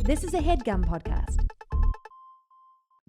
This is a HeadGum podcast.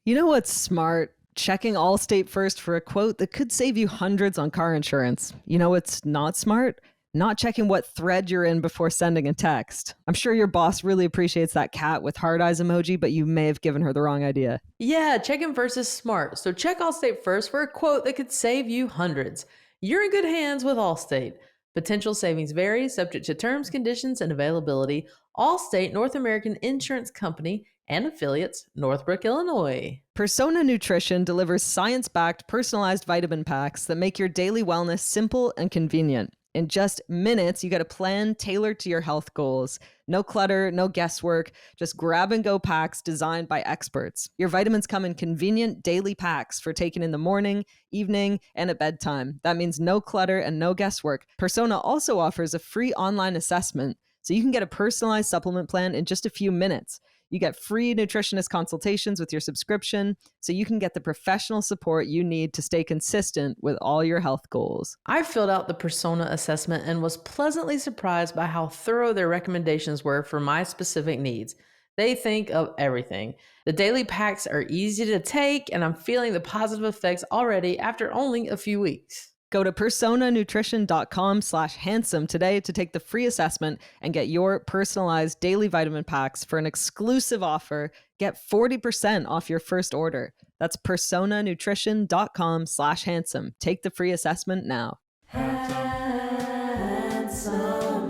You know what's smart? Checking Allstate first for a quote that could save you hundreds on car insurance. You know what's not smart? Not checking what thread you're in before sending a text. I'm sure your boss really appreciates that cat with hard eyes emoji, but you may have given her the wrong idea. Yeah, checking first is smart. So check Allstate first for a quote that could save you hundreds. You're in good hands with Allstate. Potential savings vary, subject to terms, conditions, and availability. Allstate North American Insurance Company and affiliates, Northbrook, Illinois. Persona Nutrition delivers science-backed, personalized vitamin packs that make your daily wellness simple and convenient. In just minutes, you get a plan tailored to your health goals. No clutter, no guesswork, just grab-and-go packs designed by experts. Your vitamins come in convenient daily packs for taking in the morning, evening, and at bedtime. That means no clutter and no guesswork. Persona also offers a free online assessment, so you can get a personalized supplement plan in just a few minutes. You get free nutritionist consultations with your subscription, so you can get the professional support you need to stay consistent with all your health goals. I filled out the Persona assessment and was pleasantly surprised by how thorough their recommendations were for my specific needs. They think of everything. The daily packs are easy to take, and I'm feeling the positive effects already after only a few weeks. Go to personanutrition.com/handsome today to take the free assessment and get your personalized daily vitamin packs for an exclusive offer. Get 40% off your first order. That's personanutrition.com/handsome. Take the free assessment now. Handsome,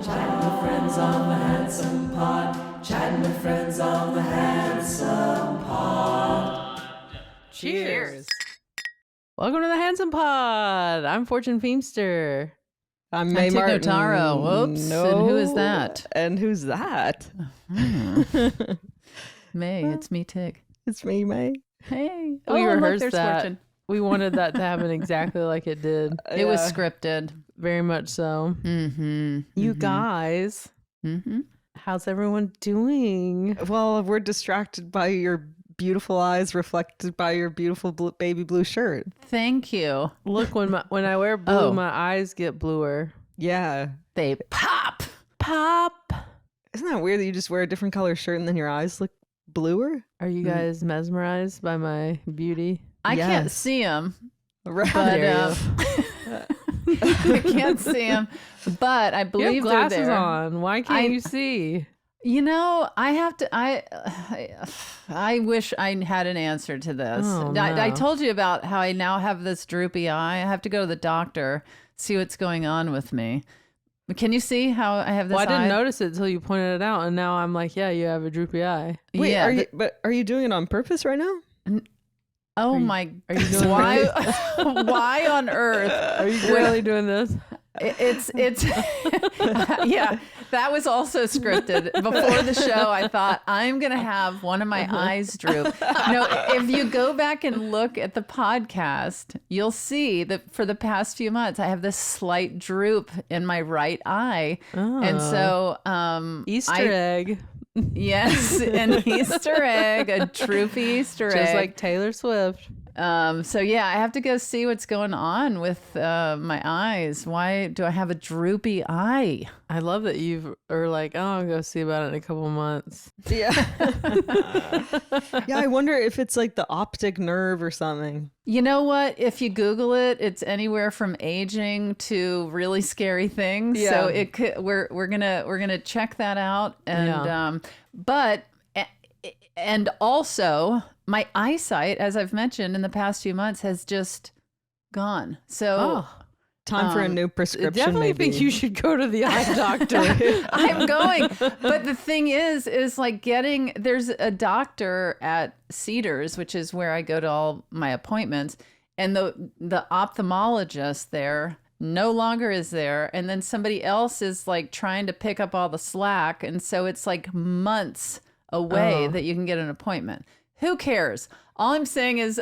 chatting with friends on the Handsome Pod. Chatting with friends on the Handsome Pod. Cheers. Welcome to the Handsome Pod. I'm Fortune Feimster. I'm May Martin. Notaro. Whoops. No. And who is that? And who's that? May. It's me, Tig. It's me, May. Hey. We rehearsed there's that. Fortune. We wanted that to happen exactly like it did. It was scripted. Very much so. Mm-hmm. You guys, how's everyone doing? Well, we're distracted by your beautiful eyes reflected by your beautiful baby blue shirt. Thank you. Look, when I wear blue, my eyes get bluer. Yeah. They pop. Pop. Isn't that weird that you just wear a different color shirt and then your eyes look bluer? Are you guys mesmerized by my beauty? I Yes. can't see him. Right. But dare I can't see him. But I You believe have glasses they're there. on. Why can't you see? You know, I have to. I wish I had an answer to this. Oh, I no. told you about how I now have this droopy eye. I have to go to the doctor, see what's going on with me. Can you see how I have this? Well, I didn't eye? notice it until you pointed it out, and now I'm like, yeah, you have a droopy eye. Wait, Yeah. are you doing it on purpose right now? Oh my! Are you doing Why? Why on earth? Are you really doing this? It's yeah. That was also scripted. Before the show, I thought I'm gonna have one of my eyes droop. No, if you go back and look at the podcast, you'll see that for the past few months, I have this slight droop in my right eye, and so Easter egg. Yes, an Easter egg, a droopy Easter egg, Just like Taylor Swift. So yeah, I have to go see what's going on with my eyes. Why do I have a droopy eye? I love that you are like, oh, I'll go see about it in a couple months. Yeah. Yeah, I wonder if it's like the optic nerve or something. You know what? If you Google it, it's anywhere from aging to really scary things. Yeah. So it could, we're gonna check that out. And and also my eyesight, as I've mentioned in the past few months, has just gone. So Time for a new I prescription, definitely maybe. think you should go to the eye doctor. I'm going. But the thing is like there's a doctor at Cedars, which is where I go to all my appointments. And the ophthalmologist there no longer is there. And then somebody else is like trying to pick up all the slack. And so it's like months away that you can get an appointment. Who cares? All I'm saying is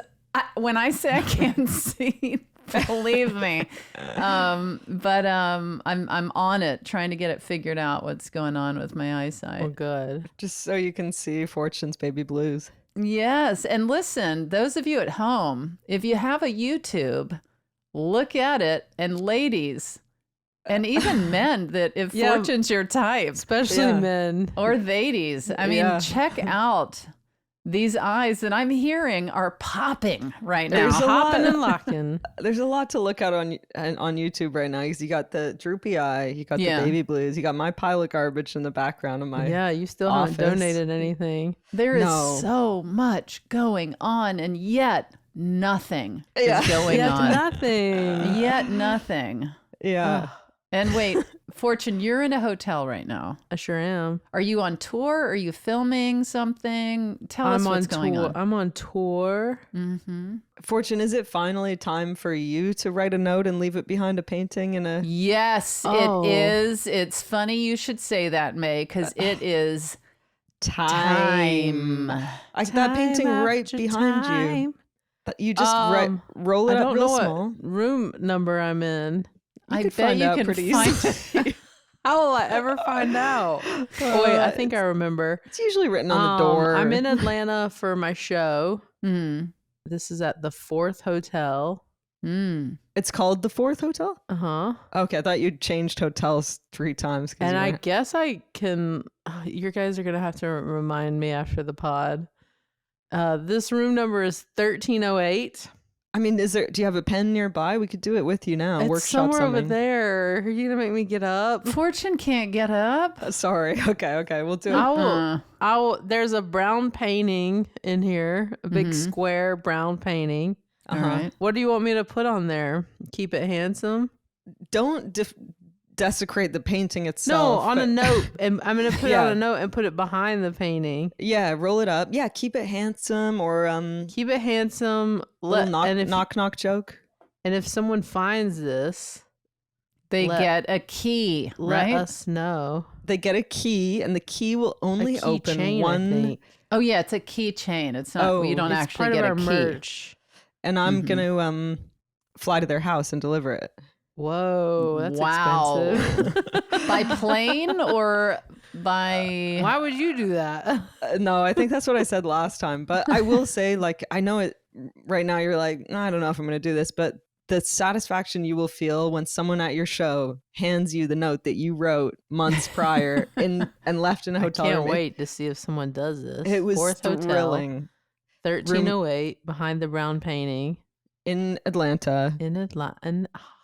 when I say I can't see, believe me. But I'm on it, trying to get it figured out what's going on with my eyesight. Oh, good. Just so you can see Fortune's baby blues. Yes. And listen, those of you at home, if you have a YouTube, look at it. And ladies, And even men, that if Yeah. fortune's your type, Especially Yeah. men. or ladies. I mean, Yeah. check out these eyes that I'm hearing are popping right now. There's a lot. Hopping and locking. There's a lot to look at on YouTube right now. Because you got the droopy eye, you got Yeah. the baby blues, you got my pile of garbage in the background of my. Yeah, you still office. haven't donated anything. There is No. so much going on, and yet nothing Yeah. is going Yet on. nothing. Yet nothing. Yeah. And wait, Fortune, you're in a hotel right now. I sure am. Are you on tour? Are you filming something? Tell us what's going tour. on. I'm on tour. Mm-hmm. Fortune, is it finally time for you to write a note and leave it behind a painting in a? Yes, Oh. it is. It's funny you should say that, May, because it is Time. time. That painting Time right after behind you. time. But you just roll I it up don't real know small. what room number I'm in. I could bet find you out can pretty find. easily. How will I ever find out? Oh, wait, I think I remember. It's usually written on the door. I'm in Atlanta for my show. Mm, This is at the 4th Hotel. mm. It's called the Fourth Hotel. Uh-huh. Okay, I thought you'd changed hotels 3 times. And I guess I can, you guys are going to have to remind me after the pod. This room number is 1308. I mean, do you have a pen nearby? We could do it with you now. It's Workshop somewhere over something. there. Are you going to make me get up? Fortune can't get up. Sorry. Okay, we'll do it. I will, there's a brown painting in here, a big square brown painting. All right. What do you want me to put on there? Keep it handsome? Don't desecrate the painting No, itself. on a note. And I'm going to put it Yeah. on a note and put it behind the painting. Yeah, roll it up. Yeah, keep it handsome or Keep it handsome. little and if knock joke. and if someone finds this, They Let- get a key, let right? us know. They get a key, and the key will only A open keychain, I one. think. Oh yeah, it's a keychain. It's not. Oh, you don't It's actually part get of a our key. merch. And I'm gonna fly to their house and deliver it. Whoa, that's Wow. expensive. By plane or by? Why would you do that? No, I think that's what I said last time. But I will say, like, I know it right now. You're like, no, I don't know if I'm gonna do this, but the satisfaction you will feel when someone at your show hands you the note that you wrote months prior and left in a hotel I can't room. wait to see if someone does this. It was 4th Hotel, thrilling 1308, behind the brown painting in Atlanta. in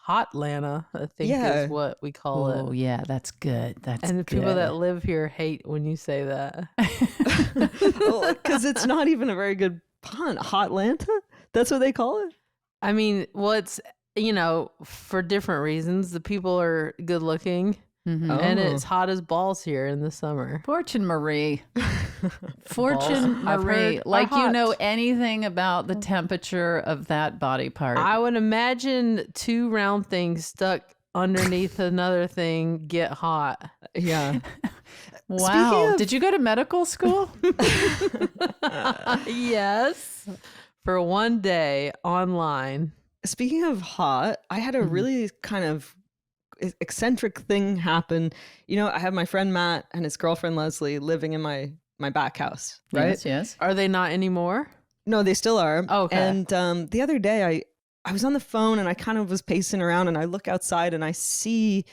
Hotlanta, I think Yeah. is what we call Oh it. yeah, that's good. That's And the people good. that live here hate when you say that. Because it's not even a very good pun. Hotlanta? That's what they call it? I mean, well, it's, for different reasons. The people are good looking Mhm. Oh. and it's hot as balls here in the summer. Fortune Marie. Fortune Balls, I've Marie. heard, are Like you hot. know anything about the temperature of that body part. I would imagine 2 round things stuck underneath another thing get hot. Yeah. wow. of- Did you go to medical school? Yes. For one day online. Speaking of hot, I had a really kind of eccentric thing happen. You know, I have my friend Matt and his girlfriend Leslie living in my back house, right? Yes, yes. Are they not anymore? No, they still are. Oh, okay. And the other day I was on the phone and I kind of was pacing around and I look outside and I see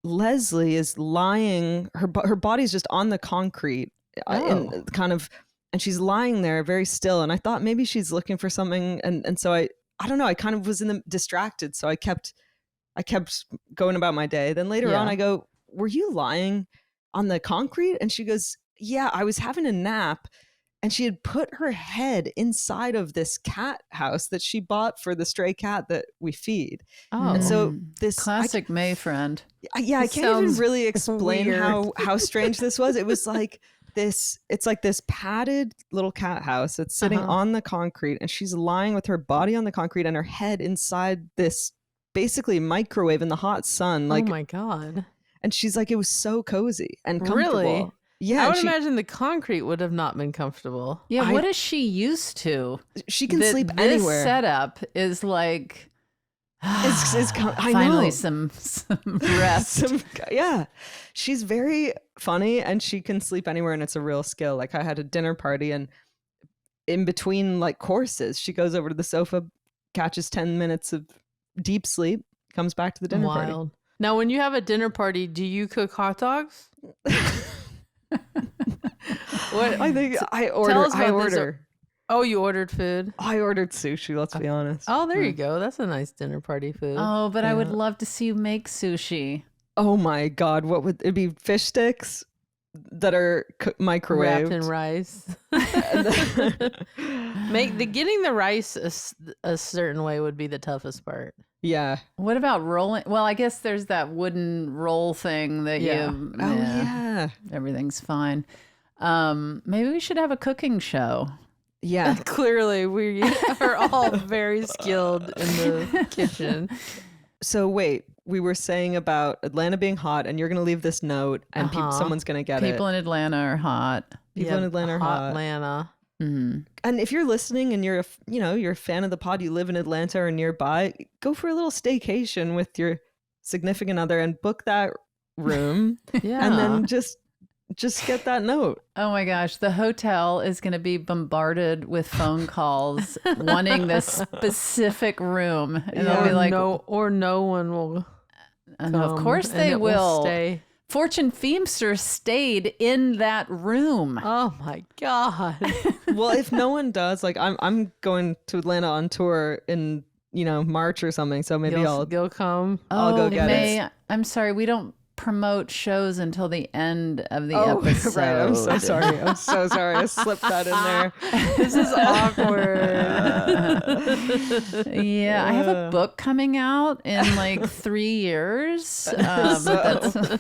Leslie is lying, her body's just on the concrete Oh. and she's lying there very still. And I thought maybe she's looking for something. And so I don't know, I kind of was distracted. So I kept going about my day. Then later Yeah. on I go, were you lying on the concrete? And she goes, yeah, I was having a nap. And she had put her head inside of this cat house that she bought for the stray cat that we feed. Oh. And so this Classic May friend. I This can't even sounds really explain weird. how strange this was. It was like it's like this padded little cat house that's sitting Uh-huh. on the concrete, and she's lying with her body on the concrete and her head inside this basically microwave in the hot sun. Like, oh my God. and she's like, it was so cozy and comfortable. Really? Yeah, I and would imagine the concrete would have not been comfortable. Yeah, what is she used to? she can That sleep this anywhere. setup is like I finally know. some rest. Yeah, she's very funny and she can sleep anywhere, and it's a real skill. Like, I had a dinner party, and in between like courses, she goes over to the sofa, catches 10 minutes of deep sleep, comes back to the dinner party. Wild. Now, when you have a dinner party, do you cook hot dogs? What? I think I Tell us about this. order. Oh, you ordered food? I ordered sushi, let's be honest. Oh, there you go. That's a nice dinner party food. Oh, but I would love to see you make sushi. Oh my God, what would it be? Fish sticks that are microwaved. Wrapped in rice. Getting the rice a certain way would be the toughest part. Yeah. What about rolling? Well, I guess there's that wooden roll thing that you. Oh yeah. Everything's fine. Maybe we should have a cooking show. Yeah. Clearly, we are all very skilled in the kitchen. So wait, we were saying about Atlanta being hot, and you're going to leave this note, and someone's going to get it. People in Atlanta are hot. People in Atlanta are hot. Atlanta. Mm-hmm. And if you're listening and you're a fan of the pod, you live in Atlanta or nearby, go for a little staycation with your significant other and book that room. Yeah. And then just get that note. Oh my gosh, the hotel is going to be bombarded with phone calls wanting this specific room, and they'll be like, no one will. Of course they will. Stay. Fortune Feimster stayed in that room. Oh my God. Well, if no one does, like I'm going to Atlanta on tour in March or something, so maybe you'll come. I'll go get it. I'm sorry, we don't promote shows until the end of the episode. Right. I'm so sorry. I slipped that in there. This is awkward. Yeah, I have a book coming out in like 3 years. That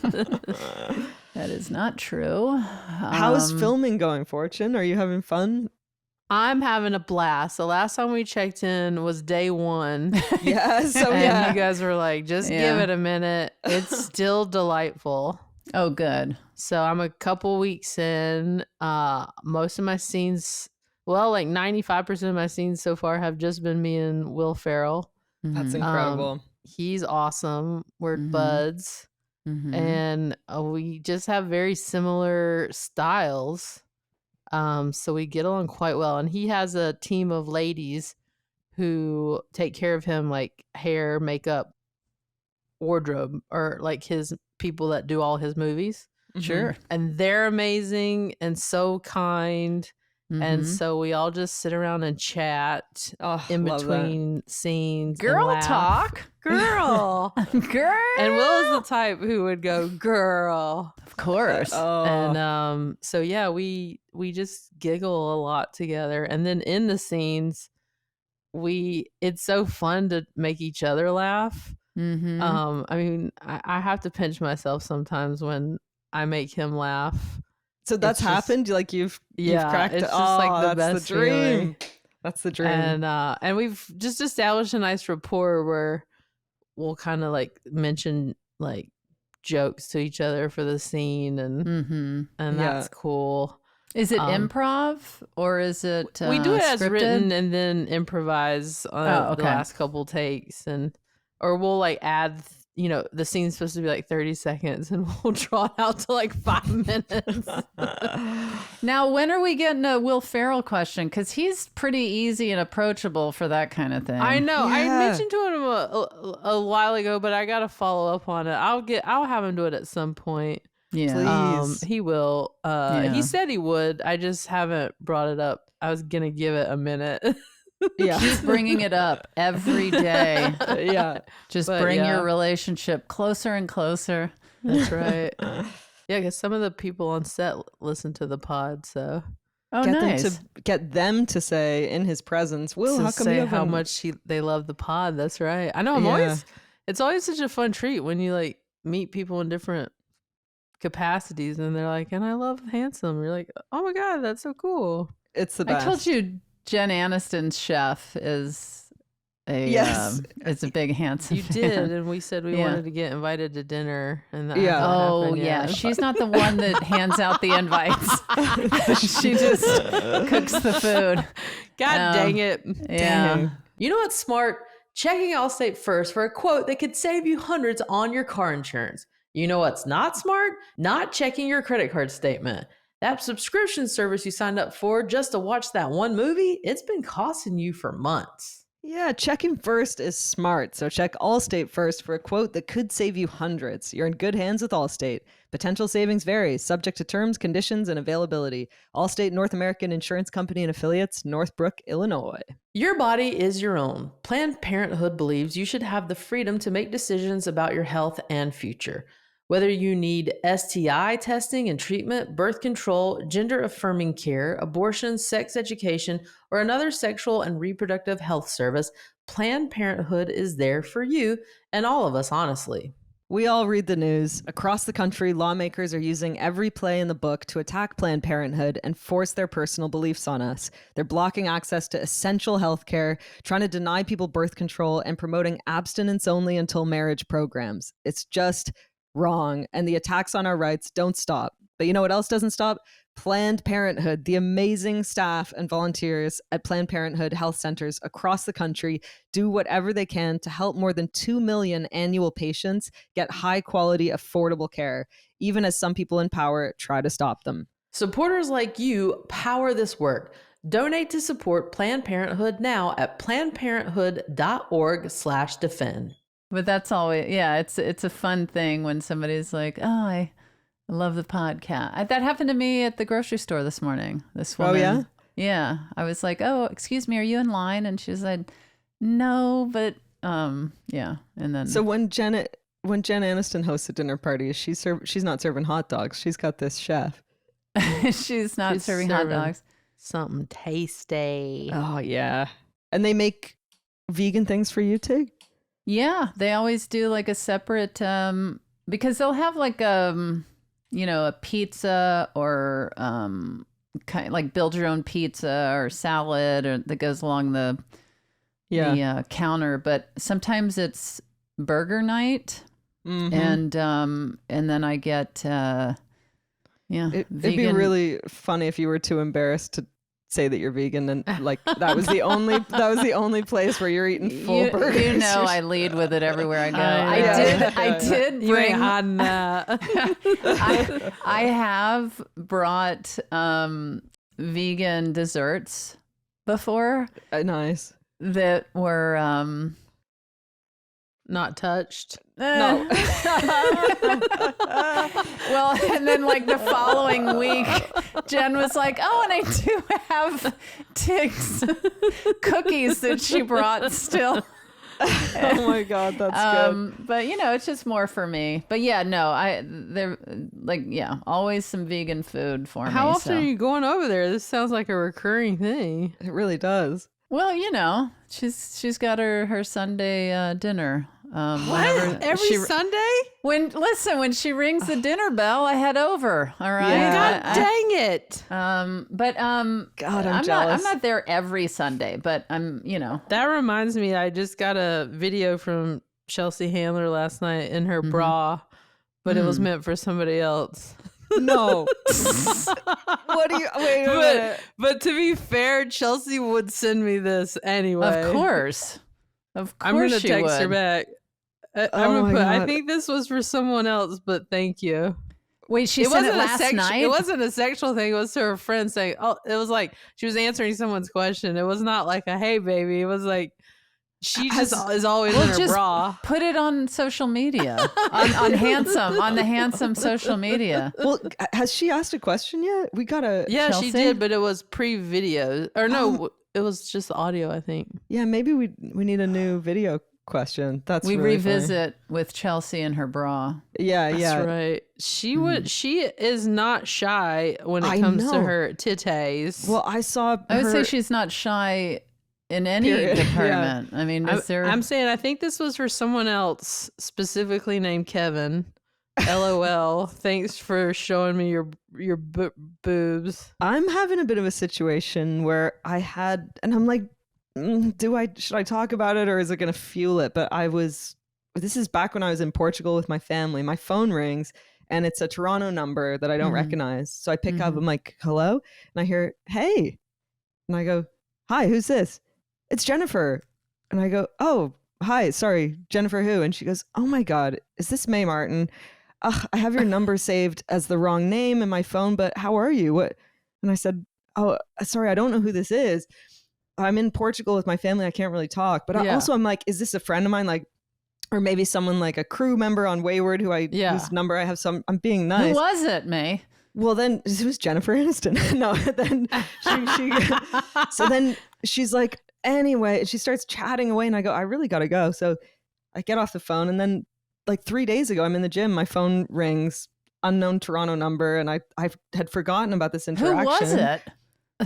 is not true. How's filming going, Fortune? Are you having fun? I'm having a blast. The last time we checked in was day 1. Yeah. So and you guys were like, just give it a minute. It's still delightful. Oh, good. So I'm a couple weeks in. Most of my scenes, like 95% of my scenes so far have just been me and Will Ferrell. That's incredible. He's awesome. We're buds. Mm-hmm. And we just have very similar styles. So we get along quite well, and he has a team of ladies who take care of him, like hair, makeup, wardrobe, or like his people that do all his movies. Sure. And they're amazing and so kind. And so we all just sit around and chat in between scenes. Girl talk. Girl. Girl. And Will is the type who would go, girl. Of course. And so yeah, we just giggle a lot together. And then in the scenes, it's so fun to make each other laugh. Mm-hmm. I mean, I have to pinch myself sometimes when I make him laugh. So that's happened? Like you've cracked it? It's just like the that's best the dream. feeling. That's the dream. And we've just established a nice rapport where we'll kind of like mention like jokes to each other for the scene, and that's cool. Is it improv or is it we do it scripted? as written and then improvise on the last couple takes, or we'll like add the scene's supposed to be like 30 seconds and we'll draw it out to like 5 minutes. Now, when are we getting a Will Ferrell question? Because he's pretty easy and approachable for that kind of thing. I know. Yeah. I mentioned to him a while ago, but I got to follow up on it. I'll have him do it at some point. Yeah. Please. He will. He said he would. I just haven't brought it up. I was going to give it a minute. Yeah. Keep bringing it up every day. Yeah. Just bring your relationship closer and closer. That's right. Yeah, because some of the people on set listen to the pod, so get them to say in his presence, Will, how come you how much they love the pod. That's right. I know. It's always such a fun treat when you like meet people in different capacities, and they're like, and I love Handsome. You're like, oh my God, that's so cool. It's the best. I told you Jen Aniston's chef is it's a big Handsome. You did, and we said we wanted to get invited to dinner, and that happened yet. She's not the one that hands out the invites. She just cooks the food. God dang it! Yeah. Dang. You know what's smart? Checking Allstate first for a quote that could save you hundreds on your car insurance. You know what's not smart? Not checking your credit card statement. That subscription service you signed up for just to watch that one movie, it's been costing you for months. Yeah, checking first is smart. So check Allstate first for a quote that could save you hundreds. You're in good hands with Allstate. Potential savings vary, subject to terms, conditions, and availability. Allstate North American Insurance Company and Affiliates, Northbrook, Illinois. Your body is your own. Planned Parenthood believes you should have the freedom to make decisions about your health and future. Whether you need STI testing and treatment, birth control, gender affirming care, abortion, sex education, or another sexual and reproductive health service, Planned Parenthood is there for you and all of us, honestly. We all read the news. Across the country, lawmakers are using every play in the book to attack Planned Parenthood and force their personal beliefs on us. They're blocking access to essential health care, trying to deny people birth control, and promoting abstinence only until marriage programs. It's just wrong. And the attacks on our rights don't stop. But you know what else doesn't stop? Planned Parenthood, the amazing staff and volunteers at Planned Parenthood health centers across the country do whatever they can to help more than 2 million annual patients get high quality, affordable care, even as some people in power try to stop them. Supporters like you power this work. Donate to support Planned Parenthood now at plannedparenthood.org/defend. But that's always, yeah, it's a fun thing when somebody's like, oh, I love the podcast. That happened to me at the grocery store this morning. This woman. Oh, yeah? Yeah. I was like, oh, excuse me, are you in line? And she said, no, but yeah. And then. So when Jen Aniston hosts a dinner party, she's not serving hot dogs. She's got this chef. she's not serving hot dogs. Something tasty. Oh, yeah. And they make vegan things for you too? Yeah, they always do like a separate because they'll have like a pizza or kind of like build your own pizza or salad or that goes along the counter. But sometimes it's burger night, and then I get It'd be vegan. really funny if you were too embarrassed to say that you're vegan and like that was the only place where you're eating full burgers. You know, I lead with it everywhere I go. I did You bring ain't hiding that. I have brought vegan desserts before Nice. that were Not touched. No. well, and then like the following week, Jen was like, "Oh, and I do have Tig's cookies that she brought still." Oh my God, that's good. But it's just more for me. But yeah, no, they're like, always some vegan food for me. How often are you going over there? This sounds like a recurring thing. It really does. Well, she's got her Sunday dinner. What? Every Sunday? When she rings the dinner bell, I head over. All right. Yeah. God dang it. God, I'm jealous. I'm not there every Sunday, but I'm. That reminds me, I just got a video from Chelsea Handler last night in her bra, but it was meant for somebody else. No. What do you wait a minute. But to be fair, Chelsea would send me this anyway. Of course. I'm gonna text would. her back. I think this was for someone else, but thank you. Wait, she sent it last night? It wasn't a sexual thing. It was to her friend saying, "Oh," it was like she was answering someone's question. It was not like a "Hey, baby." It was like she just is always in her bra. Put it on social media on the handsome social media. Well, has she asked a question yet? We gotta. Yeah, Chelsea? she did, but it was pre-video or no, it was just audio. I think. Yeah, maybe we need a new video question. We really revisit with Chelsea and her bra. Yeah, That's right. She is not shy when it comes to her titties. Well, I would say she's not shy in any department. Yeah. I mean, I'm saying I think this was for someone else, specifically named Kevin. LOL. Thanks for showing me your boobs. I'm having a bit of a situation where and I'm like, should I talk about it or is it going to fuel it? But this is back when I was in Portugal with my family. My phone rings and it's a Toronto number that I don't recognize. So I pick up, I'm like, hello? And I hear, hey. And I go, hi, who's this? It's Jennifer. And I go, oh, hi, sorry, Jennifer who? And she goes, oh my God, is this Mae Martin? I have your number saved as the wrong name in my phone, but how are you? What? And I said, oh, sorry, I don't know who this is. I'm in Portugal with my family. I can't really talk. But also I'm like, is this a friend of mine? Like, or maybe someone like a crew member on Wayward whose number I have. I'm being nice. Who was it, May? Well, then it was Jennifer Aniston. No, then so then she's like, anyway, she starts chatting away and I go, I really got to go. So I get off the phone and then like 3 days ago, I'm in the gym. My phone rings, unknown Toronto number. And I had forgotten about this interaction. Who was it?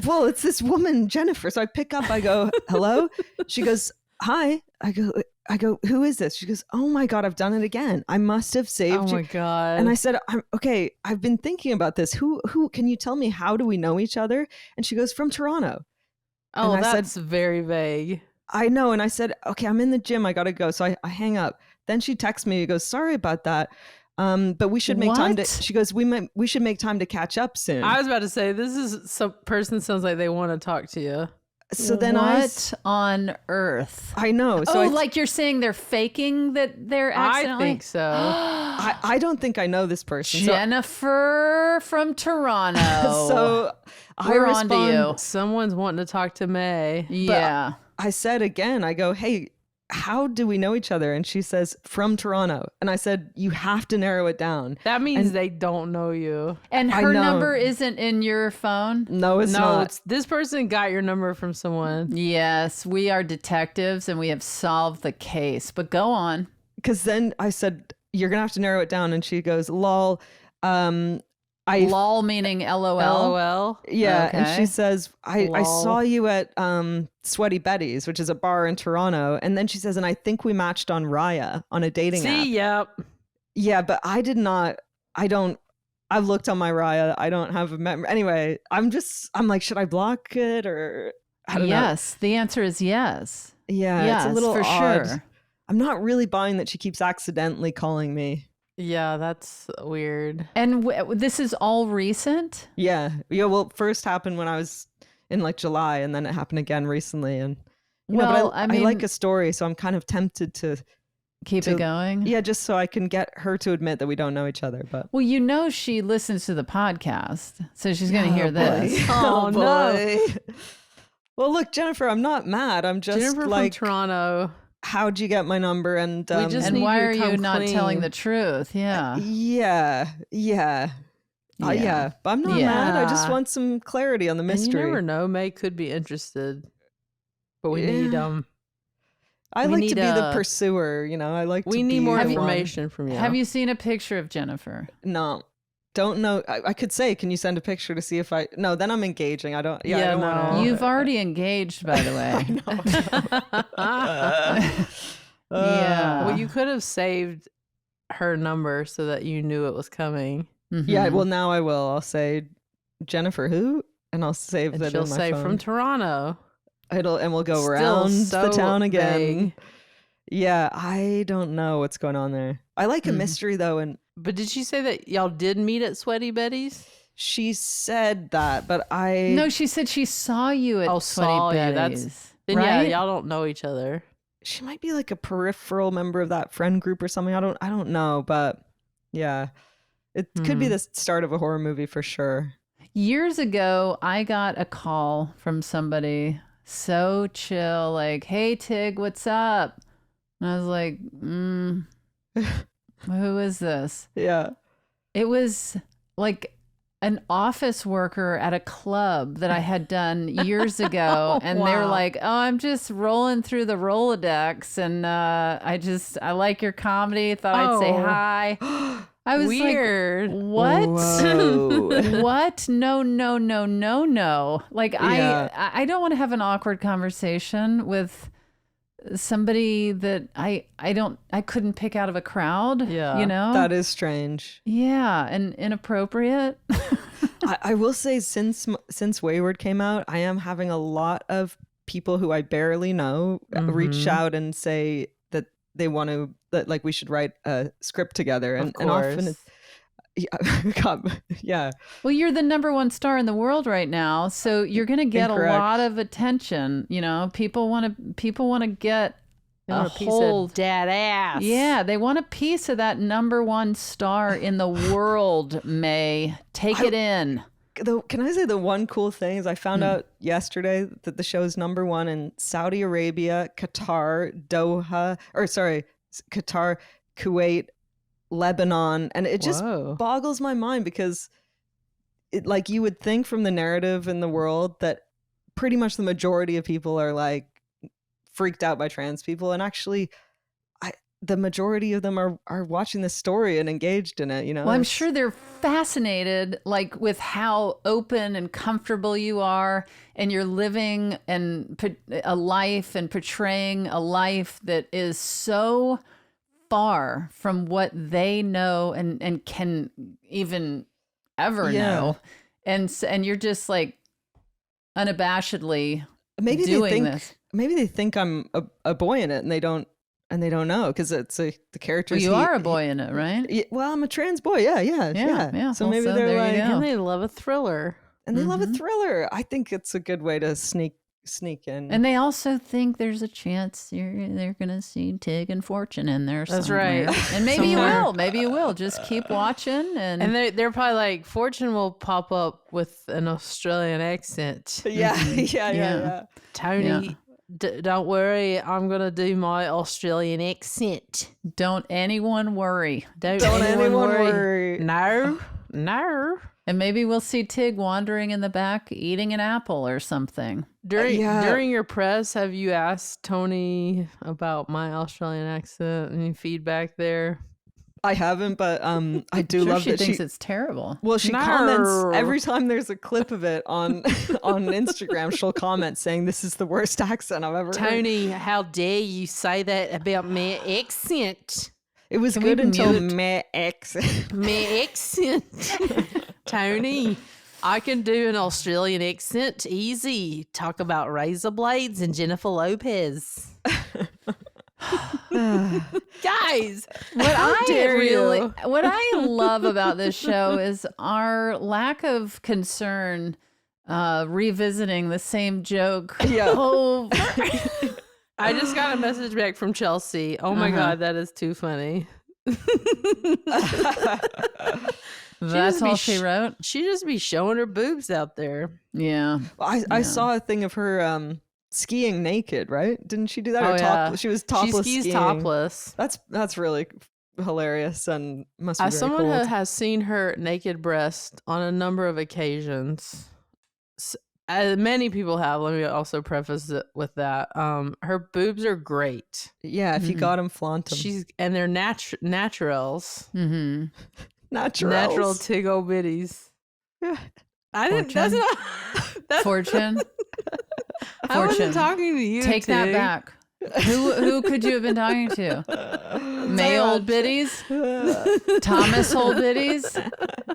Well, it's this woman, Jennifer. So I pick up, I go, hello? She goes, hi. I go, who is this? She goes, oh my God, I've done it again. I must have saved you. Oh my God. And I said, okay, I've been thinking about this. Who, can you tell me, how do we know each other? And she goes, from Toronto. Oh, and that's very vague. I know. And I said, okay, I'm in the gym. I got to go. So I hang up. Then she texts me. She goes, sorry about that. But we should make time to, she goes, we should make time to catch up soon. I was about to say, this is some person sounds like they want to talk to you. So then what on earth? I know. So like you're saying they're faking that they're accidentally? I think so. I don't think I know this person. Jennifer from Toronto. So we're on to you. Someone's wanting to talk to May. Yeah. I said again, I go, hey, how do we know each other? And she says, from Toronto. And I said, you have to narrow it down. That means they don't know you. And her number isn't in your phone? No, it's not. It's, this person got your number from someone. Yes, we are detectives and we have solved the case. But go on. Because then I said, you're going to have to narrow it down. And she goes, lol. Lol meaning LOL? LOL? Yeah. Okay. And she says, I saw you at Sweaty Betty's, which is a bar in Toronto. And then she says, and I think we matched on Raya on a dating app. Yep. Yeah, but I did not. I've looked on my Raya. I don't have a memory. Anyway, I'm like, should I block it or I don't know. Yes, the answer is yes. Yeah, yes, it's a little for odd. sure. I'm not really buying that she keeps accidentally calling me. Yeah, that's weird. And this is all recent? Yeah. Well, it first happened when I was in like July, and then it happened again recently. And I like a story, so I'm kind of tempted to keep it going. Yeah, just so I can get her to admit that we don't know each other. But well, she listens to the podcast, so she's going to hear this. Oh no. Well, look, Jennifer, I'm not mad. I'm just Jennifer like, from Toronto. How'd you get my number? And and why are you not telling the truth? Yeah. Yeah. But I'm not mad. I just want some clarity on the mystery. And you never know. May could be interested, but we need I like to be the pursuer. I like. We need more information from you. Have you seen a picture of Jennifer? No. Don't know. I could say, can you send a picture to see if I... No, then I'm engaging. I don't... Yeah, I don't want to... You've already engaged, by the way. Yeah. Well, you could have saved her number so that you knew it was coming. Mm-hmm. Yeah, well, now I will. I'll say, Jennifer who? And I'll save that in my phone. She'll say, from Toronto. And we'll go around the town again. Vague. Yeah, I don't know what's going on there. I like a mystery, though, But did she say that y'all did meet at Sweaty Betty's? She said that, but No, she said she saw you at Sweaty Betty's. Then right? Yeah, y'all don't know each other. She might be like a peripheral member of that friend group or something. I don't know, but yeah. It could be the start of a horror movie for sure. Years ago, I got a call from somebody so chill, like, hey, Tig, what's up? And I was like, who is this? Yeah. It was like an office worker at a club that I had done years ago. And they were like, oh, I'm just rolling through the Rolodex. And I like your comedy. Thought I'd say hi. I was weird. Like, what? What? No. Like, I don't want to have an awkward conversation with somebody that I couldn't pick out of a crowd. Yeah. That is strange. Yeah. And inappropriate. I will say since Wayward came out, I am having a lot of people who I barely know reach out and say that they want to, that like we should write a script together. And often yeah. Well, you're the number one star in the world right now, so you're going to get a lot of attention. People want to get a piece of dad ass. Yeah, they want a piece of that number one star in the world. May take it in. Can I say the one cool thing is I found out yesterday that the show is #1 in Saudi Arabia, Qatar, Qatar, Kuwait, Lebanon, and it just Whoa. boggles my mind because it, like, you would think from the narrative in the world that pretty much the majority of people are like freaked out by trans people, and actually the majority of them are watching this story and engaged in it, you know? Well, I'm sure they're fascinated, like, with how open and comfortable you are, and you're living a life and portraying a life that is so far from what they know and can even ever know. And you're just like unabashedly doing this. Maybe they think I'm a boy in it, and they don't know because it's the character. Well, you are a boy in it, right? Yeah, well, I'm a trans boy. Yeah. So maybe they're like, and they love a thriller. And they love a thriller. I think it's a good way to sneak in. And they also think there's a chance they're going to see Tig and Fortune in there somewhere. That's right. And maybe you will. Maybe you will. Just keep watching. And they're probably like, Fortune will pop up with an Australian accent. Yeah. Tony, don't worry. I'm going to do my Australian accent. Don't anyone worry. Don't anyone worry. No. And maybe we'll see Tig wandering in the back eating an apple or something. During your press, have you asked Tony about my Australian accent? Any feedback there? I haven't, but I do love she that thinks it's terrible. Well, she comments every time there's a clip of it on Instagram. She'll comment saying, "This is the worst accent I've ever heard." Tony, how dare you say that about my accent? It was good until my accent. My accent. Tony, I can do an Australian accent easy. Talk about razor blades and Jennifer Lopez. Guys, what I love about this show is our lack of concern revisiting the same joke over. I just got a message back from Chelsea. Oh my God, that is too funny. That's all she wrote? She just be showing her boobs out there. Yeah. I saw a thing of her skiing naked, right? Didn't she do that? She was topless. She skis skiing. topless. That's really hilarious and must be very someone cool. who has seen her naked breast on a number of occasions. Many people have. Let me also preface it with that. Her boobs are great. Yeah, if you got them, flaunt them. And they're naturals. Mm-hmm. Natural tiggle bitties. I didn't. That's not. That's, Fortune. I wasn't talking to you. Take Tig. that back. Who could you have been talking to? May old biddies? Thomas old biddies?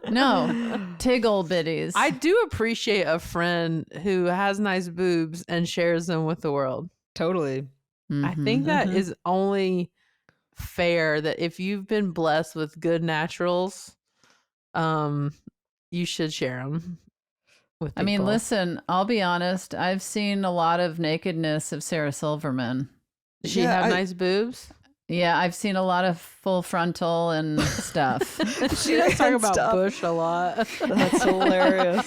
No, Tig old biddies. I do appreciate a friend who has nice boobs and shares them with the world. Totally. Mm-hmm. I think that is only fair, that if you've been blessed with good naturals, you should share them with people. I mean, listen, I'll be honest. I've seen a lot of nakedness of Sarah Silverman. Does she have nice boobs? Yeah, I've seen a lot of full frontal and stuff. She does talk about Bush a lot. That's hilarious.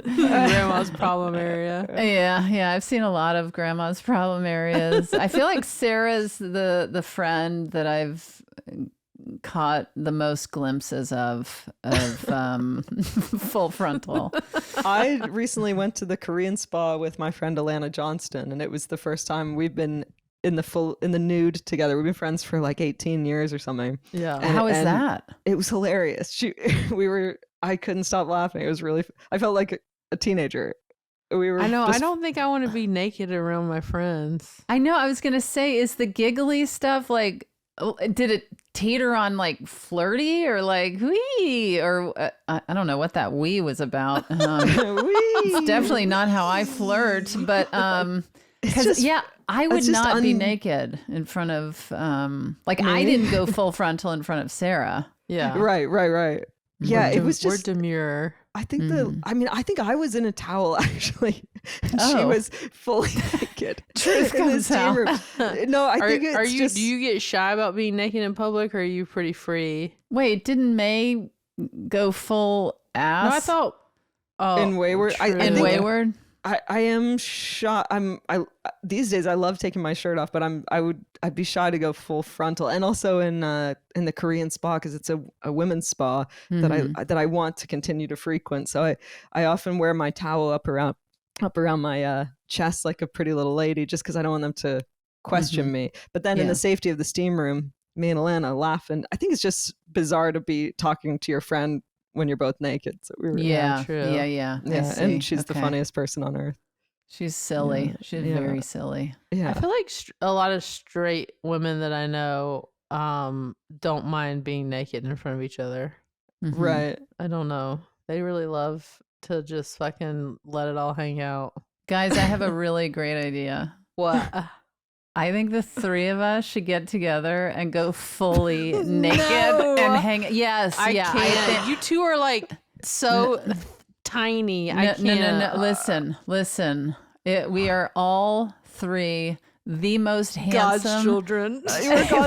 Grandma's problem area. Yeah, I've seen a lot of grandma's problem areas. I feel like Sarah's the friend that I've caught the most glimpses of full frontal. I recently went to the Korean spa with my friend Alana Johnston, and it was the first time we've been in the nude together. We've been friends for like 18 years or something. Yeah. How is that? It was hilarious. I couldn't stop laughing. It was really, I felt like a teenager. I know. I don't think I want to be naked around my friends. I know. I was going to say, is the giggly stuff like, did it teeter on like flirty or like wee, or I don't know what that wee was about. It's definitely not how I flirt, but because I would not be naked in front of I didn't go full frontal in front of Sarah. Yeah. Right. Yeah, it was just we're demure. I think I think I was in a towel actually. And she was fully naked. Truth comes out. No, I think it's just... Do you get shy about being naked in public, or are you pretty free? Wait, didn't May go full ass? No, I thought in Wayward. I In think Wayward? I am shy. These days I love taking my shirt off, but I'd be shy to go full frontal. And also in the Korean spa, because it's a women's spa that I want to continue to frequent. So I often wear my towel up around my chest like a pretty little lady, just because I don't want them to question me. But then in the safety of the steam room, me and Alana laugh, and I think it's just bizarre to be talking to your friend when you're both naked. So we were true. Yeah. and she's the funniest person on earth. She's silly. She's very silly. Yeah, I feel like a lot of straight women that I know don't mind being naked in front of each other. right. I don't know. They really love to just fucking let it all hang out. Guys, I have a really great idea. What? I think the three of us should get together and go fully naked and hang. Yes, I can't. You two are like so tiny. I can't. No. Listen. We are all three the most handsome. God's children.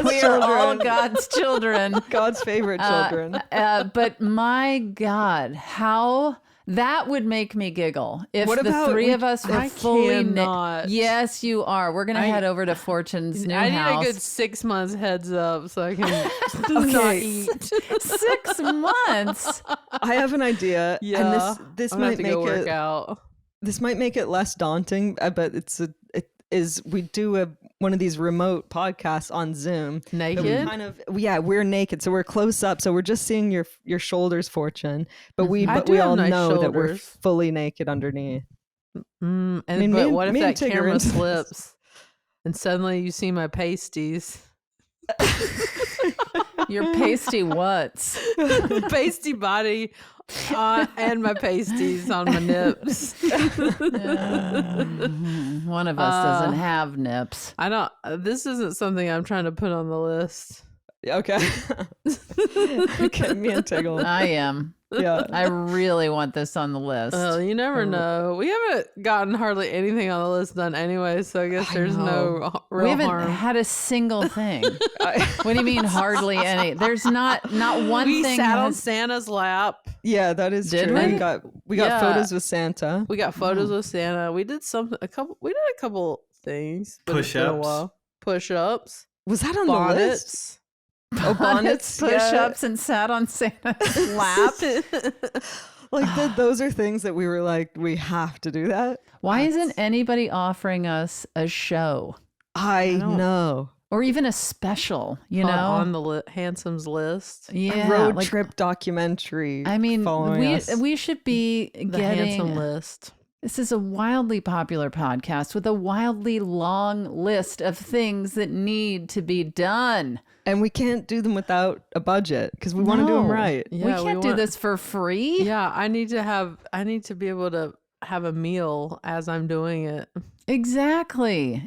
We are all God's children. God's favorite children. But my God, how that would make me giggle if the three of us were fully naked. Yes, you are. We're gonna head over to Fortune's new house. I need a good 6 months heads up so I can not eat. 6 months. I have an idea. Yeah, and this I'm might gonna have to make go it work out. This might make it less daunting, but we do one of these remote podcasts on Zoom. Naked? We're naked, so we're close up, so we're just seeing your shoulders, Fortune. But we all nice know that we're shoulders. fully naked underneath. What if that camera slips and suddenly you see my pasties? Your pasty what's? Pasty body and my pasties on my nips. One of us doesn't have nips. I don't. This isn't something I'm trying to put on the list. Okay. Okay, me and Tiggle. I am. Yeah. I really want this on the list. Well, you never know. We haven't gotten hardly anything on the list done anyway, so I guess there's no real We haven't harm. had a single thing. What do you mean hardly any? There's not one We thing. sat on Santa's lap. Yeah, that is Did true. we? We got Yeah. photos with Santa. We got photos with Santa. We did a couple things. But it's been a Push-ups. while. Push-ups. Was that on the list? Bonnets. Oh, bonnets, push-ups, and sat on Santa's lap. Those are things that we were like, we have to do that. Why isn't anybody offering us a show I know. or even a special? You know, on the Handsome's list. yeah, A road trip documentary. I mean, following us. we should be The getting. Handsome list. This is a wildly popular podcast with a wildly long list of things that need to be done. And we can't do them without a budget because we want to do them No. right. We Yeah, can't do want- this for free. Yeah, I need to be able to have a meal as I'm doing it. Exactly.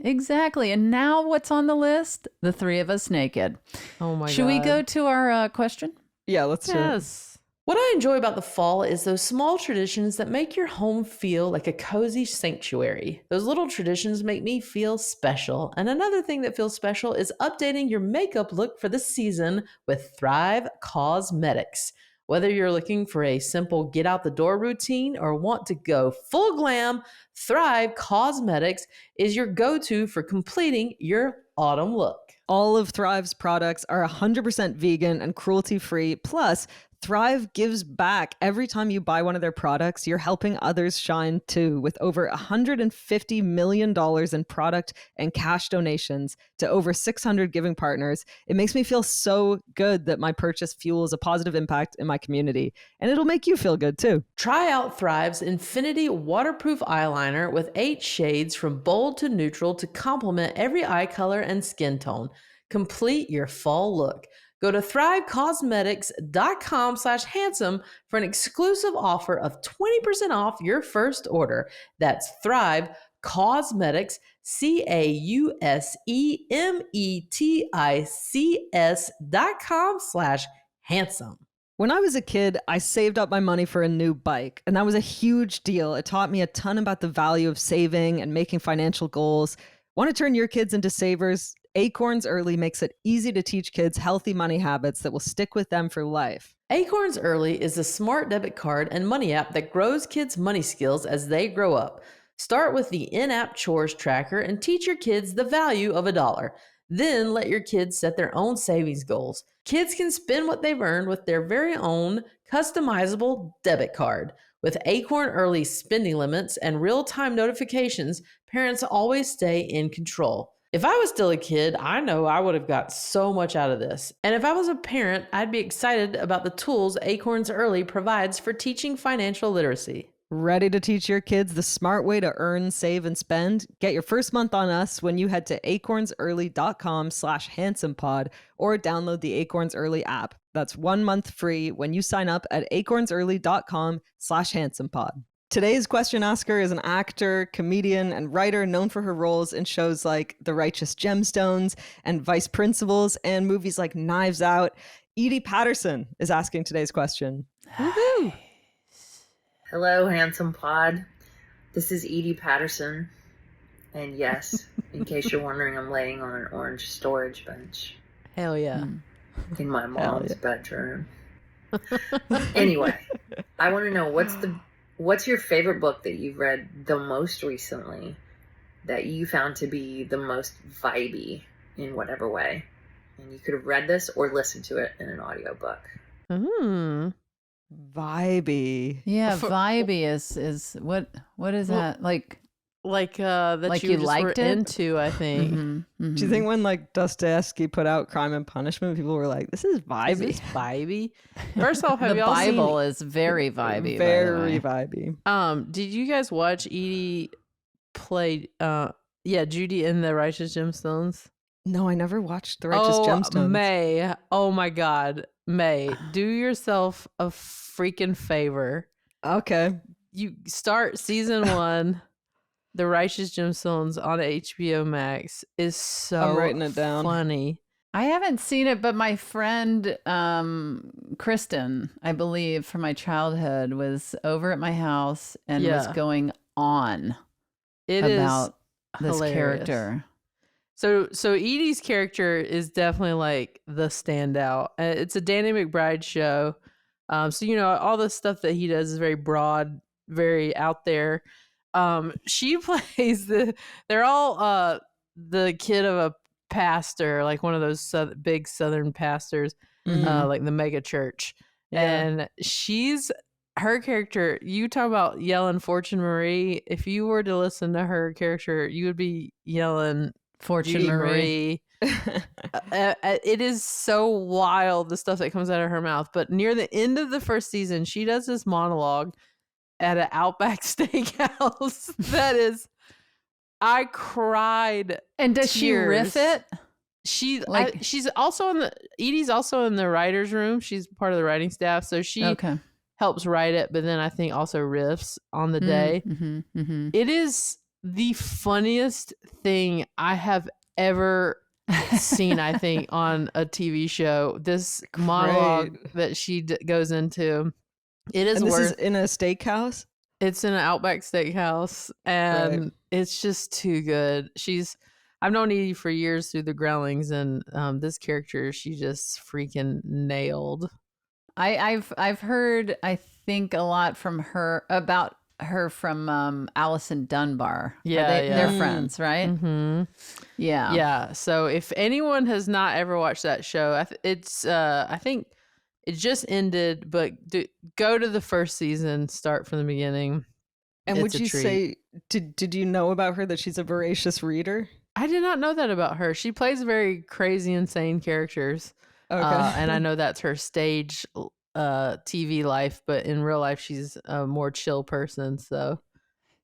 And now what's on the list? The three of us naked. Oh my god. Should we go to our question? Yeah, let's do it. Yes. What I enjoy about the fall is those small traditions that make your home feel like a cozy sanctuary. Those little traditions make me feel special. And another thing that feels special is updating your makeup look for the season with Thrive Causemetics. Whether you're looking for a simple get out the door routine or want to go full glam, Thrive Causemetics is your go-to for completing your autumn look. All of Thrive's products are 100% vegan and cruelty-free. Plus, Thrive gives back. Every time you buy one of their products, you're helping others shine too, with over $150 million in product and cash donations to over 600 giving partners. It makes me feel so good that my purchase fuels a positive impact in my community, and it'll make you feel good too. Try out Thrive's Infinity Waterproof Eyeliner with 8 shades from bold to neutral to complement every eye color and skin tone. Complete your fall look. Go to thrivecausemetics.com/handsome for an exclusive offer of 20% off your first order. That's Thrive Causemetics, CAUSEMETICS.com/handsome. When I was a kid, I saved up my money for a new bike, and that was a huge deal. It taught me a ton about the value of saving and making financial goals. Want to turn your kids into savers? Acorns Early makes it easy to teach kids healthy money habits that will stick with them for life. Acorns Early is a smart debit card and money app that grows kids' money skills as they grow up. Start with the in-app chores tracker and teach your kids the value of $1. Then let your kids set their own savings goals. Kids can spend what they've earned with their very own customizable debit card. With Acorn Early spending limits and real-time notifications, parents always stay in control. If I was still a kid, I know I would have got so much out of this. And if I was a parent, I'd be excited about the tools Acorns Early provides for teaching financial literacy. Ready to teach your kids the smart way to earn, save, and spend? Get your first month on us when you head to acornsearly.com/handsomepod or download the Acorns Early app. That's 1 month free when you sign up at acornsearly.com/handsomepod. Today's question asker is an actor, comedian, and writer known for her roles in shows like The Righteous Gemstones and Vice Principals and movies like Knives Out. Edi Patterson is asking today's question. Woohoo! Hello, Handsome Pod. This is Edi Patterson. And yes, in case you're wondering, I'm laying on an orange storage bench Hell yeah. in my mom's bedroom. Anyway, I want to know what's your favorite book that you've read the most recently that you found to be the most vibey in whatever way? And you could have read this or listened to it in an audiobook. Vibey. Yeah, Vibey is what is that? Like that Like you you just liked were it? into, I think. Do you think when like Dostoevsky put out Crime and Punishment, people were like, this is Is vibey? this Vibey? First off, have the y'all Bible is very vibey. Very by the way. vibey. Did you guys watch Edie play Judy in The Righteous Gemstones? No, I never watched The Righteous Gemstones. May. Oh my God. May, do yourself a freaking favor. Okay. You start season 1, The Righteous Gemstones on HBO Max is so I'm writing it down. funny. I haven't seen it, but my friend Kristen, I believe, from my childhood, was over at my house and was Yeah. going on It about is this hilarious. character. So Edie's character is definitely like the standout. It's a Danny McBride show. So all the stuff that he does is very broad, very out there. She plays they're all the kid of a pastor, like one of those big Southern pastors, like the mega church. Yeah. And her character, you talk about yelling Fortune Marie. If you were to listen to her character, you would be yelling Fortune Judy Marie. It is so wild, the stuff that comes out of her mouth. But near the end of the first season, she does this monologue at an Outback Steakhouse that is, I cried. And does she riff tears. it? She's also Edie's also in the writer's room. She's part of the writing staff, so she Okay. helps write it, but then I think also riffs on the day. It is the funniest thing I have ever seen, I think, on a TV show. This monologue that she goes into, it is And this worth. is in a steakhouse? It's in an Outback Steakhouse, and it's just too good. I've known Edie for years through the Growlings, and this character she just freaking nailed. I've heard, I think, a lot from her about her from Allison Dunbar. Yeah, they're friends, right? Mm-hmm. Yeah. Yeah. So if anyone has not ever watched that show, I think it just ended, but go to the first season, start from the beginning. And It's would a you treat. say, did you know about her that she's a voracious reader? I did not know that about her. She plays very crazy, insane characters. Okay. And I know that's her stage TV life, but in real life, she's a more chill person. So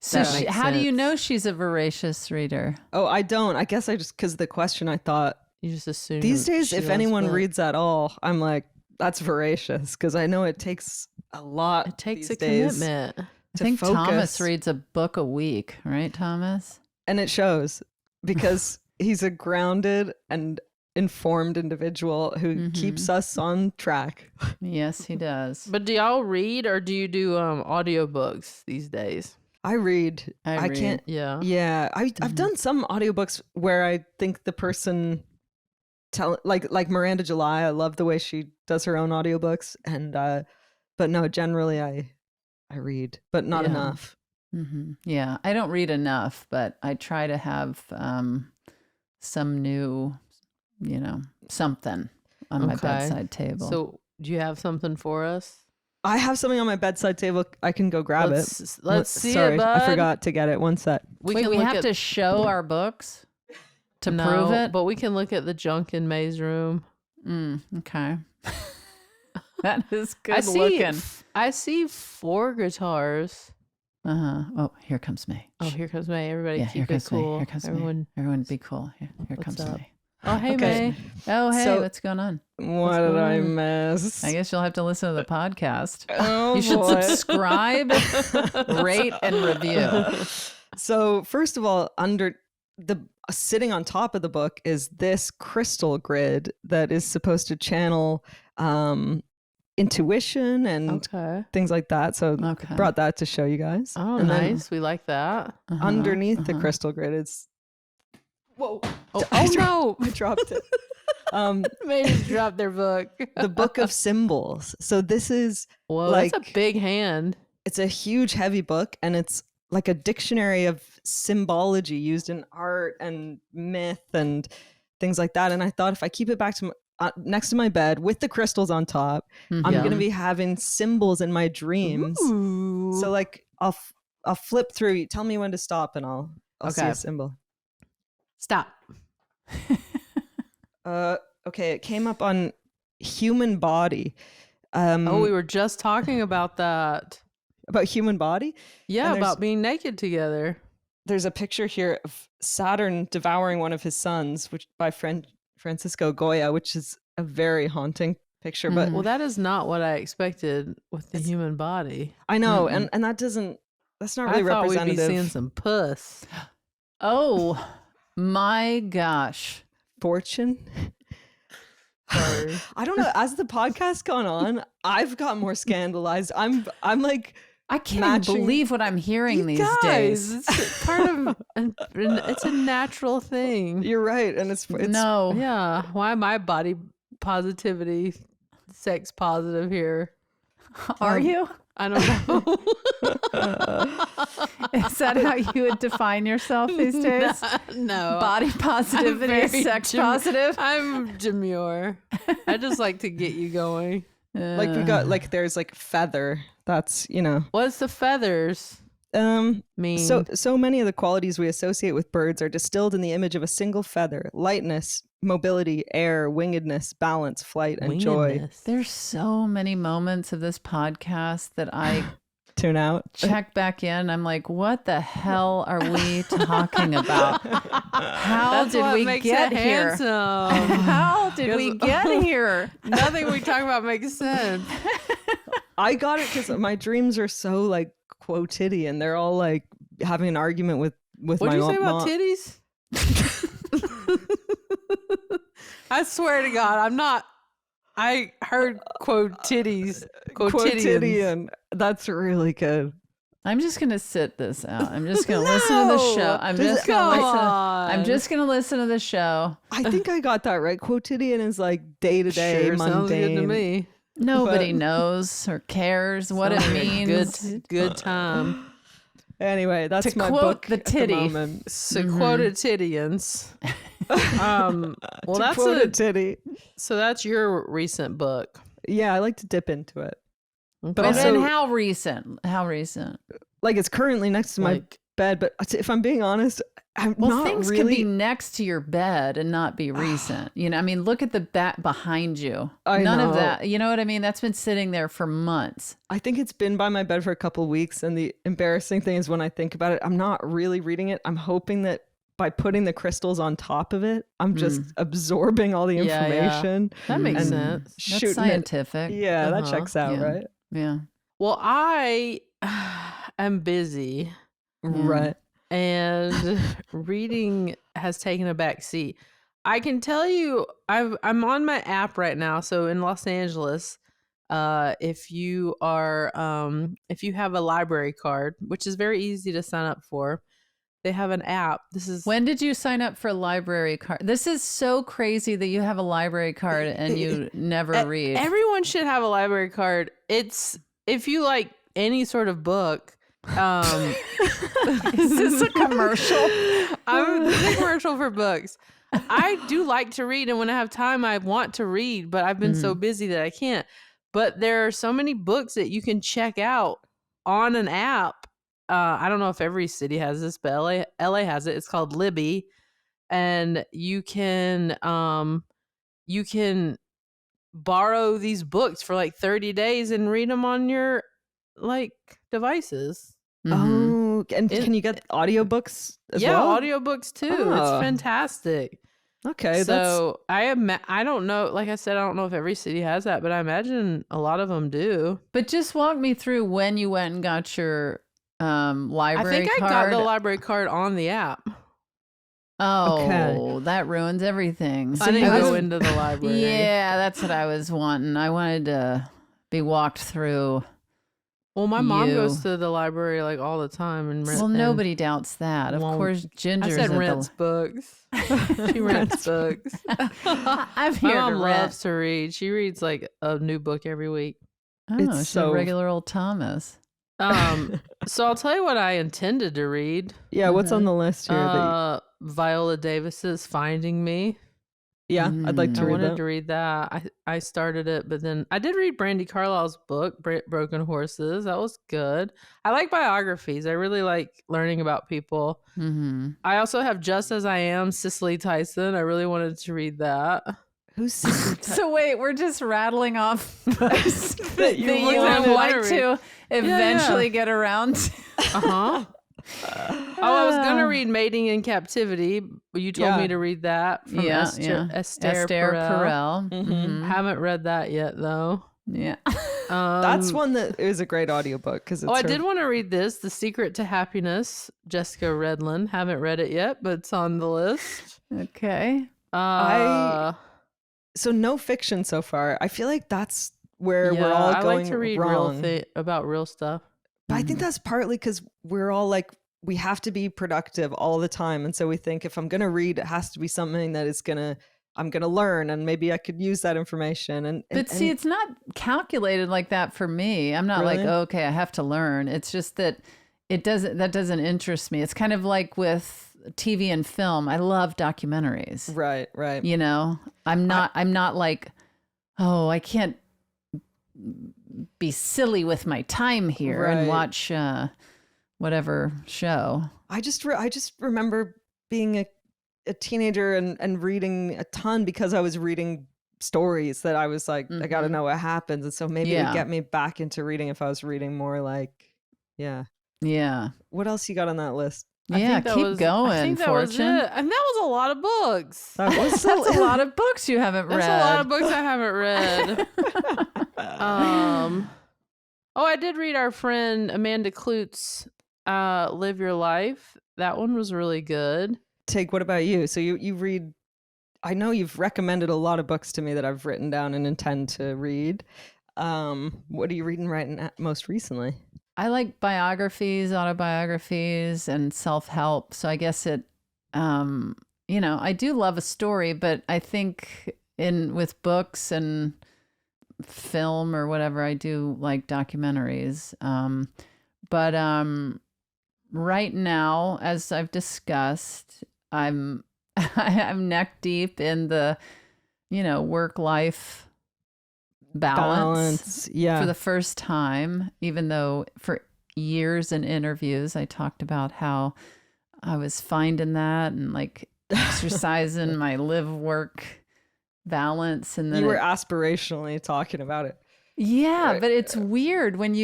So that makes how do you sense. know she's a voracious reader? Oh, I don't. I guess I just, because the question I thought, You just assume these days, she if loves anyone books. reads at all, I'm like, that's voracious. Because I know it takes a lot. It takes these a days commitment. I to think Thomas focus. reads a book a week, right, Thomas? And it shows because he's a grounded and informed individual who keeps us on track. Yes, he does. But do y'all read or do you do audiobooks these days? I read. I can't. Yeah. Yeah. I've done some audiobooks where I think the person like Miranda July. I love the way she does her own audiobooks, and but no, generally I read, but not enough. Yeah, I don't read enough, but I try to have some new, something on my bedside table. So, do you have something for us? I have something on my bedside table. I can go grab it. Let's see Sorry, it, bud. I forgot to get it. One sec. Wait, we have to show our books to prove it? But we can look at the junk in May's room. Okay. That is good looking. I see 4 guitars. Oh, here comes May. Oh, here comes May. Everybody keep here it cool. May. Here comes May. Everyone be cool. Here comes up? May. Oh, hey, May. Oh, hey, So- what's going on? What did I miss? I guess you'll have to listen to the podcast. Oh, You should boy. subscribe, rate, and review. So first of all, under the sitting on top of the book is this crystal grid that is supposed to channel intuition and things like that. So Okay. brought that to show you guys. Oh, And then nice. We like that. underneath the crystal grid is Oh, I no. I dropped it. May just dropped their book. The book of symbols. So this is Whoa, like that's a big hand. it's a huge heavy book, and it's like a dictionary of symbology used in art and myth and things like that. And I thought if I keep it back to next to my bed with the crystals on top, I'm going to be having symbols in my dreams. Ooh. So like I'll flip through. You tell me when to stop, and I'll see a symbol. Stop. Okay, it came up on human body. We were just talking about that. About human body? Yeah, And about being naked together. There's a picture here of Saturn devouring one of his sons, which by Francisco Goya, which is a very haunting picture. But Well, that is not what I expected with the human body. I know, and that's not really I thought we'd representative. be seeing some puss. Oh, my gosh. Fortune. Sorry. I don't know. As the podcast gone on, I've got more scandalized. I'm like, I can't matching- even believe what I'm hearing these days. It's part of, it's a natural thing. you're right, and it's No. Yeah. Why am I body positivity, sex positive here? Are you? I don't know. Is that how you would define yourself these days? No. Body positivity, sex positive? I'm demure. I just like to get you going. like we got like there's like feather. That's What's the feathers mean? So many of the qualities we associate with birds are distilled in the image of a single feather: lightness, mobility, air, wingedness, balance, flight, and joy. Wingedness. There's so many moments of this podcast that I Tune out. check back in. I'm like, what the hell are we talking about? How That's did what we makes get it here? handsome. How did we get here? Nothing we talk about makes sense. I got it because my dreams are so like quotidian. They're all like having an argument with What my did you say mom. about titties? I swear to God, I'm not. I heard quotidians. Quotidian. That's really good. I'm just gonna sit this out. I'm just gonna listen to the show. I'm just gonna listen to the show. I think I got that right. Quotidian is like day to day, Sure, sounds good to mundane. me. Nobody knows or cares what it means. Good time. Anyway, that's To my quote book the at the titty. moment. So quotidians. Well, To that's quote a titty. so that's your recent book. Yeah, I like to dip into it. But And also, how recent? How recent? like it's currently next to my Like- bed, but if I'm being honest, I'm Well, not things really. can be next to your bed and not be recent. I mean, look at the bat behind you. I None know. of that. You know what I mean? That's been sitting there for months. I think it's been by my bed for a couple of weeks, and the embarrassing thing is when I think about it, I'm not really reading it. I'm hoping that by putting the crystals on top of it, I'm just absorbing all the Yeah, yeah. information. That makes and sense. That's shooting it. scientific. Yeah, that Uh-huh. checks out, Yeah. right? Yeah. Well, I am busy Right. and reading has taken a back seat. I can tell you, I'm on my app right now. So in Los Angeles, if you have a library card, which is very easy to sign up for, they have an app. When did you sign up for a library card? This is so crazy that you have a library card and you never read. Everyone should have a library card. It's if you like any sort of book. Is this a commercial? This is a commercial for books. I do like to read, and when I have time, I want to read, but I've been so busy that I can't. But there are so many books that you can check out on an app. I don't know if every city has this, but LA has it. It's called Libby, and you can borrow these books for like 30 days and read them on your like devices. Oh, and can you get audiobooks as well? Yeah, audiobooks too. Oh. It's fantastic. Okay, so I don't know. Like I said, I don't know if every city has that, but I imagine a lot of them do. But just walk me through when you went and got your library I think card. I got the library card on the app. Oh, okay. That ruins everything. So I didn't go into the library. Yeah, that's what I was wanting. I wanted to be walked through. Well, my mom goes to the library like all the time, and nobody doubts that. Of course, Ginger's I said rents books. She rents books. I'm My here mom to loves to read. She reads like a new book every week. Oh, It's she's so- a regular old Thomas. So I'll tell you what I intended to read. Yeah, what's on the list here? Viola Davis's Finding Me. I'd like to I read wanted that. to read that. I started it, but then I did read Brandy Carlisle's book, Broken Horses. That was good. I like biographies. I really like learning about people. Mm-hmm. I also have Just As I Am, Cicely Tyson. I really wanted to read that. Who's Cicely Tyson? So wait, we're just rattling off books that you would would wanna like read. to eventually get around to. Uh-huh. I was going to read Mating in Captivity. You told me to read that from Esther Perel. Mhm. Haven't read that yet, though. Yeah. That's one that is a great audiobook because it's I did want to read this, The Secret to Happiness, Jessica Redlin. Haven't read it yet, but it's on the list. Okay. So no fiction so far. I feel like that's where we're all I going like to read wrong. about real stuff. But I think that's partly because we're all like, we have to be productive all the time. And so we think if I'm going to read, it has to be something that I'm going to learn, and maybe I could use that information. But see, it's not calculated like that for me. I'm not like, Really? oh, okay, I have to learn. It's just that that doesn't interest me. It's kind of like with TV and film. I love documentaries. Right. You know, I'm not like, oh, I can't be silly with my time here and watch whatever show. I just remember being a teenager and reading a ton because I was reading stories that I was like, I got to know what happens. And so maybe it would get me back into reading if I was reading more like, Yeah. What else you got on that list? Yeah, keep going, I think that Fortune. was it. And that was a lot of books. That's a lot of books you haven't read. That's a lot of books I haven't read. I did read our friend Amanda Klutz, Live Your Life. That one was really good. Take, what about you? So you read, I know you've recommended a lot of books to me that I've written down and intend to read. What are you reading most recently? I like biographies, autobiographies, and self-help. So I guess it, I do love a story, but I think with books and film or whatever, I do like documentaries. But right now, as I've discussed, I'm neck deep in the, work-life balance for the first time, even though for years in interviews I talked about how I was finding that and like exercising my live work balance, and then you were aspirationally talking about it. But it's weird when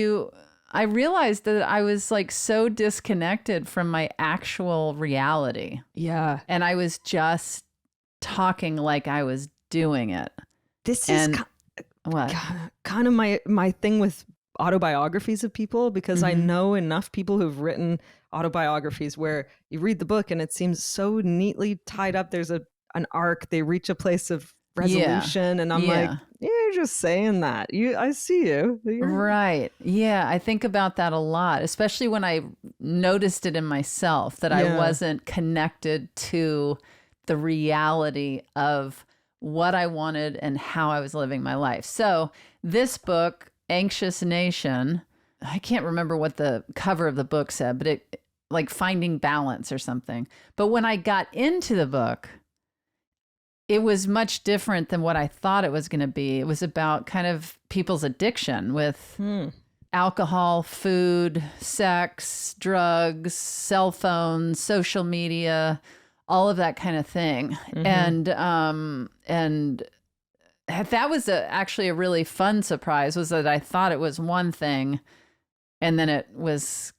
I realized that I was like so disconnected from my actual reality, and I was just talking like I was doing it. This is what? Kind of my thing with autobiographies of people, because I know enough people who've written autobiographies where you read the book and it seems so neatly tied up. There's an arc. They reach a place of resolution. And I'm like, you're just saying that. I see you. Right. Yeah. I think about that a lot, especially when I noticed it in myself that I wasn't connected to the reality of what I wanted and how I was living my life. So this book, Anxious Nation, I can't remember what the cover of the book said, but it like finding balance or something. But when I got into the book, it was much different than what I thought it was going to be. It was about kind of people's addiction with alcohol, food, sex, drugs, cell phones, social media, all of that kind of thing. And that was actually a really fun surprise, was that I thought it was one thing, and then it was,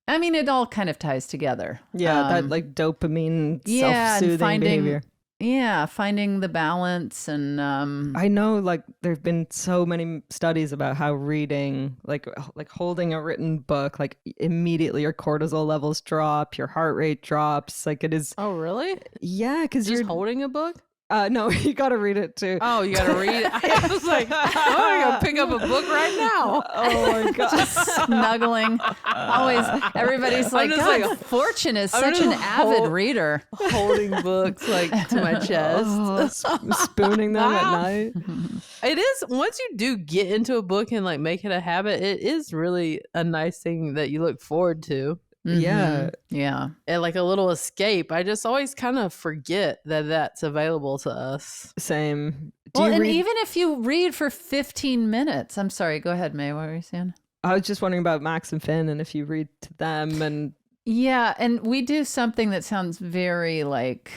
I mean, it all kind of ties together. Yeah, that like dopamine, self-soothing behavior. Yeah, finding the balance. And I know like there've been so many studies about how reading, like holding a written book, like immediately your cortisol levels drop, your heart rate drops. Like it is. Oh, really? Yeah, because you're holding a book. No, you got to read it too. Oh, you got to read it. I was like, I'm going to pick up a book right now. Oh my God. Just snuggling. Always, everybody's like, God, like, Fortune is such an avid reader. Holding books like to my chest. Spooning them at night. It is, once you do get into a book and like make it a habit, it is really a nice thing that you look forward to. Yeah. Yeah. And like a little escape. I just always kind of forget that that's available to us. Same. And even if you read for 15 minutes, I'm sorry, go ahead, May, what were you saying? I was just wondering about Max and Finn and if you read to them. And yeah, and we do something that sounds very like,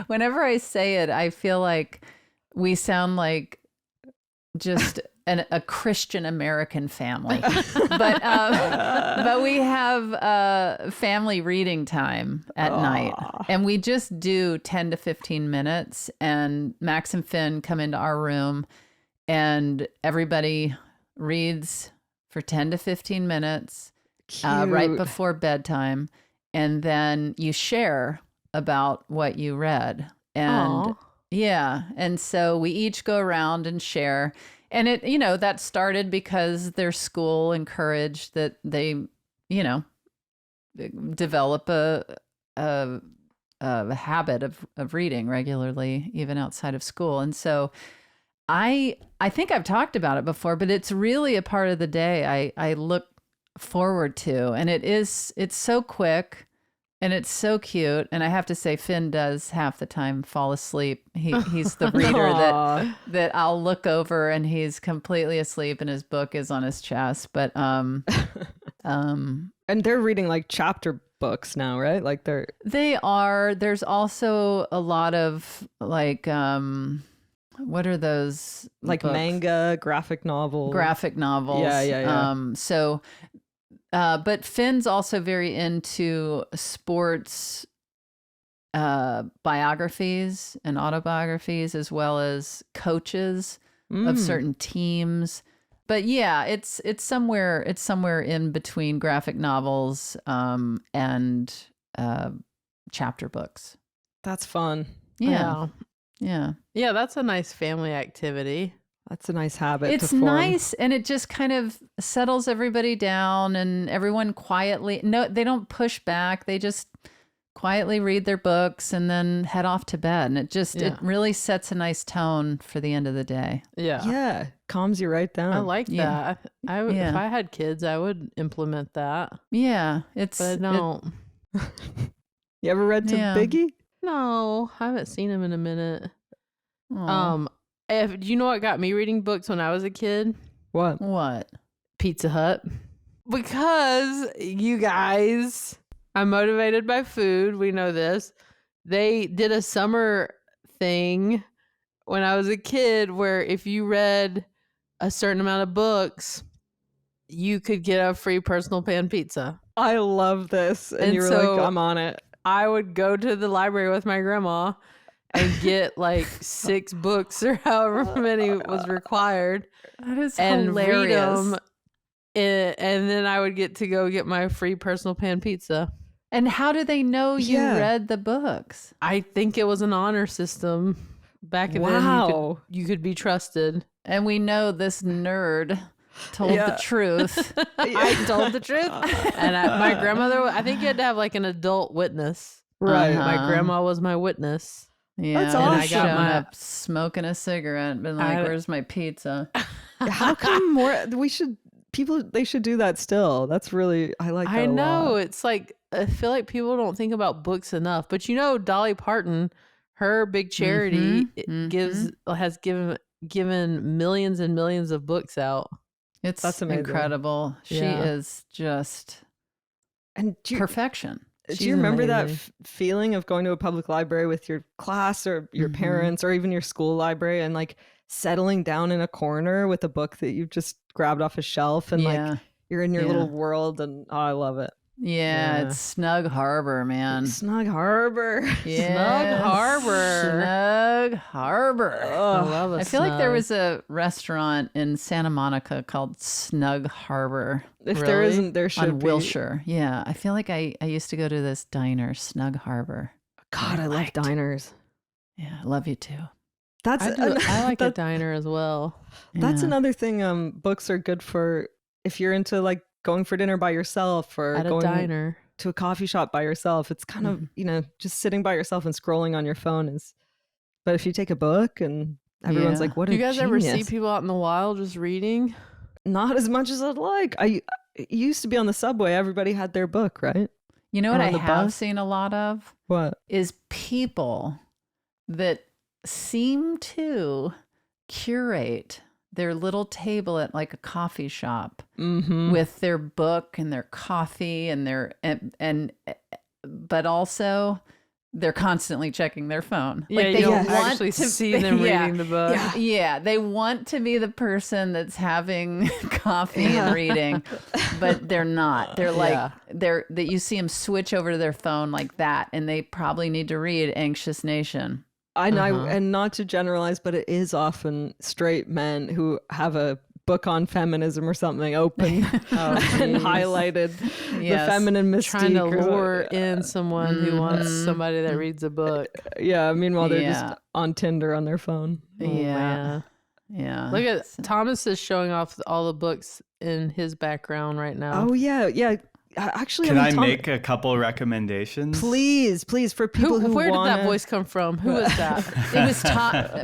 whenever I say it, I feel like we sound like just a Christian American family, but we have family reading time at night, and we just do 10 to 15 minutes, and Max and Finn come into our room and everybody reads for 10 to 15 minutes right before bedtime, and then you share about what you read. And and so we each go around and share. And it, that started because their school encouraged that they, develop a habit of reading regularly, even outside of school. And so I think I've talked about it before, but it's really a part of the day I look forward to. And it's so quick. And it's so cute. And I have to say, Finn does half the time fall asleep. He's the reader that I'll look over and he's completely asleep and his book is on his chest. But and they're reading like chapter books now, right? Like they are. There's also a lot of like what are those? Like books? manga, graphic novels. Yeah. But Finn's also very into sports biographies and autobiographies, as well as coaches of certain teams. But yeah, it's somewhere in between graphic novels and chapter books. That's fun. Yeah. Yeah, that's a nice family activity. That's a nice habit. It's to form. nice, and it just kind of settles everybody down, and everyone quietly. No, they don't push back. They just quietly read their books and then head off to bed, and it really sets a nice tone for the end of the day. Yeah, calms you right down. I like that. I would, if I had kids, I would implement that. Yeah, but I don't. You ever read to Biggie? No, I haven't seen him in a minute. Aww. Do you know what got me reading books when I was a kid? What? Pizza Hut. Because you guys, I'm motivated by food. We know this. They did a summer thing when I was a kid where if you read a certain amount of books, you could get a free personal pan pizza. I love this. And you were like, I'm on it. I would go to the library with my grandma and get like 6 books or however many was required. That is hilarious. Read them, and then I would get to go get my free personal pan pizza. And how do they know you read the books? I think it was an honor system back then. You could be trusted. And we know this nerd told the truth. I told the truth. And my grandmother, I think you had to have like an adult witness. Right. My grandma was my witness. Yeah, that's and awesome. I got up smoking a cigarette, been like, "Where's my pizza?" How come they should do that still? That's really, I like that I know. a lot. It's like, I feel like people don't think about books enough. But Dolly Parton, her big charity has given millions and millions of books out. That's amazing. Incredible. She is just perfection. Do you remember that feeling of going to a public library with your class or your parents or even your school library and like settling down in a corner with a book that you've just grabbed off a shelf and like you're in your little world, and I love it. Yeah, it's Snug Harbor, man. Snug Harbor. Yeah. Snug Harbor. I love it. I feel like there was a restaurant in Santa Monica called Snug Harbor. If there isn't, there should on be. Wilshire. Yeah, I feel like I used to go to this diner, Snug Harbor. God, I love diners. Yeah, I love you too. I like a diner as well. That's another thing. Books are good for if you're into like going for dinner by yourself or at going a diner to a coffee shop by yourself. It's kind of, just sitting by yourself and scrolling on your phone is, but if you take a book and everyone's like, what a genius. Do you guys ever see people out in the wild just reading? Not as much as I'd like. It used to be on the subway. Everybody had their book, right? You know what I have seen a lot of? What? Is people that seem to curate their little table at like a coffee shop with their book and their coffee and but also they're constantly checking their phone. Yeah, like you don't actually see them reading the book. Yeah, they want to be the person that's having coffee and reading, but they're not. They're like that you see them switch over to their phone like that, and they probably need to read Anxious Nation. I know, and not to generalize, but it is often straight men who have a book on feminism or something open and highlighted the feminine mystique. Trying to lure in someone who wants somebody that reads a book. Yeah, meanwhile they're just on Tinder on their phone. Yeah. Look at Thomas is showing off all the books in his background right now. Oh, yeah. Actually, can I make a couple recommendations? Please, for people who where did that voice come from? Who was that? It was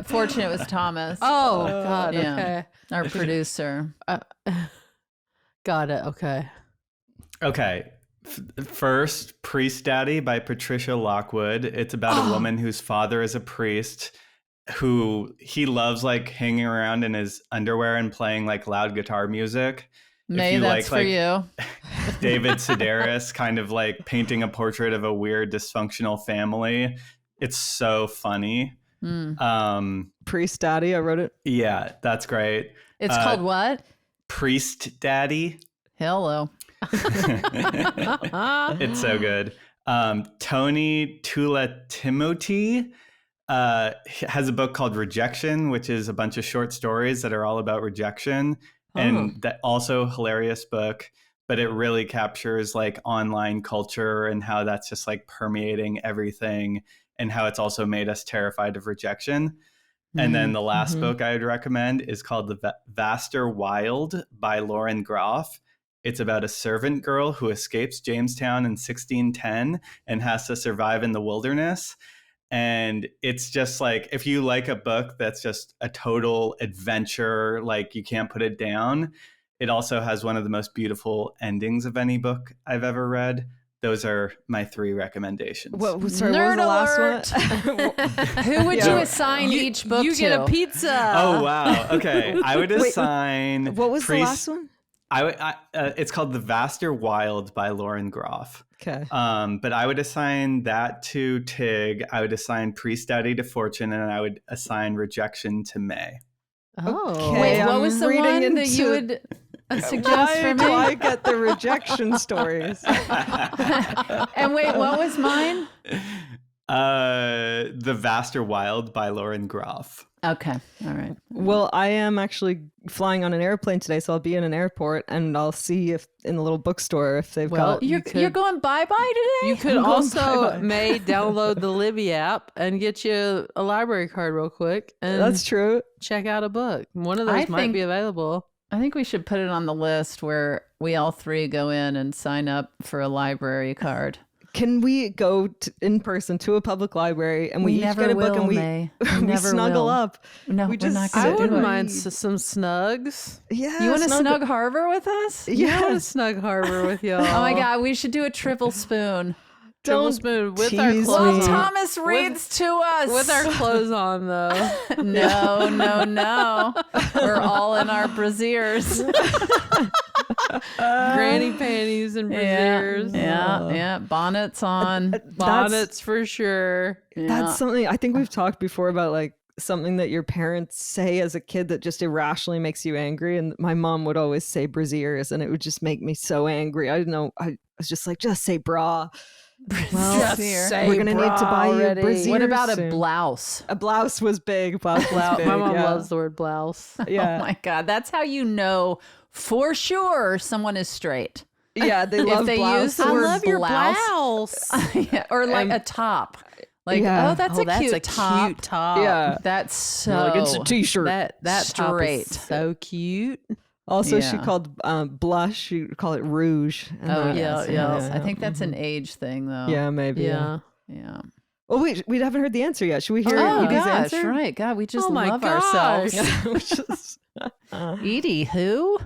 Fortunate it was Thomas. Oh, God. Okay. Our producer. Got it. Okay. First, Priest Daddy by Patricia Lockwood. It's about a woman whose father is a priest who he loves like hanging around in his underwear and playing like loud guitar music. May, that's for you. David Sedaris kind of like painting a portrait of a weird dysfunctional family. It's so funny. Priest Daddy, I wrote it. Yeah, that's great. It's called what? Priest Daddy. Hello. It's so good. Tony Tula-Timoti has a book called Rejection, which is a bunch of short stories that are all about rejection. And that also hilarious book, but it really captures like online culture and how that's just like permeating everything and how it's also made us terrified of rejection. And then the last book I would recommend is called The Vaster Wild by Lauren Groff. It's about a servant girl who escapes Jamestown in 1610 and has to survive in the wilderness. And it's just like, if you like a book that's just a total adventure, like you can't put it down, it also has one of the most beautiful endings of any book I've ever read. Those are my 3 recommendations. What was the last one? Who would you assign each book to? You get a pizza. Oh, wow. Okay. I would assign... What was the last one? It's called The Vaster Wild by Lauren Groff. Okay. But I would assign that to Tig. I would assign Priest Daddy to Fortune, and I would assign Rejection to May. Oh. Okay, wait, what was the one that you would suggest for me? Why do I get the rejection stories? And wait, what was mine? The Vaster Wild by Lauren Groff. Okay. All right. Well, I am actually flying on an airplane today, so I'll be in an airport and I'll see if in the little bookstore if they've got. You're going bye-bye today? You could I'm going also, bye-bye. May, download the Libby app and get you a library card real quick and That's true. check out a book. One of those might be available. I think we should put it on the list where we all three go in and sign up for a library card. Can we go in person to a public library and we each never get a book will, and we May. we never snuggle will. up? No, we we're just not sit I gonna do wouldn't it. mind some snugs. Yeah, You want to snug harbor with us? Yeah, I want to snug harbor with y'all. Oh my God, we should do a triple spoon. Triple Don't spoon with our tease clothes me. on. Thomas reads to us. With our clothes on, though. No. We're all in our brassieres. Granny panties and brassieres. Yeah. Bonnets on. Bonnets for sure. That's something I think we've talked before about, like something that your parents say as a kid that just irrationally makes you angry. And my mom would always say brassieres, and it would just make me so angry. I didn't know. I was just like, just say bra. Well, Brassiere. we're gonna need to buy you already. brassiere. What about soon. a blouse? A blouse was big. Blouse was Blouse. big, My mom yeah. loves the word blouse. Yeah. Oh my God, that's how you know for sure someone is straight. Yeah, they If love they blouse. use the word blouse. Yeah, or like a top. Like, Yeah. oh, that's a cute top. Cute top. Yeah. That's so Like, it's a t-shirt. That top is straight. so cute. Also, she Yeah. called blush. She would call it rouge. And Oh that- yes. I think that's an age thing though. Yeah, maybe. Yeah. Yeah. Oh wait, we haven't heard the answer yet. Should we hear Oh Edie's gosh, answer? right. God, we just Oh my love gosh. ourselves. Which is- Edie, who?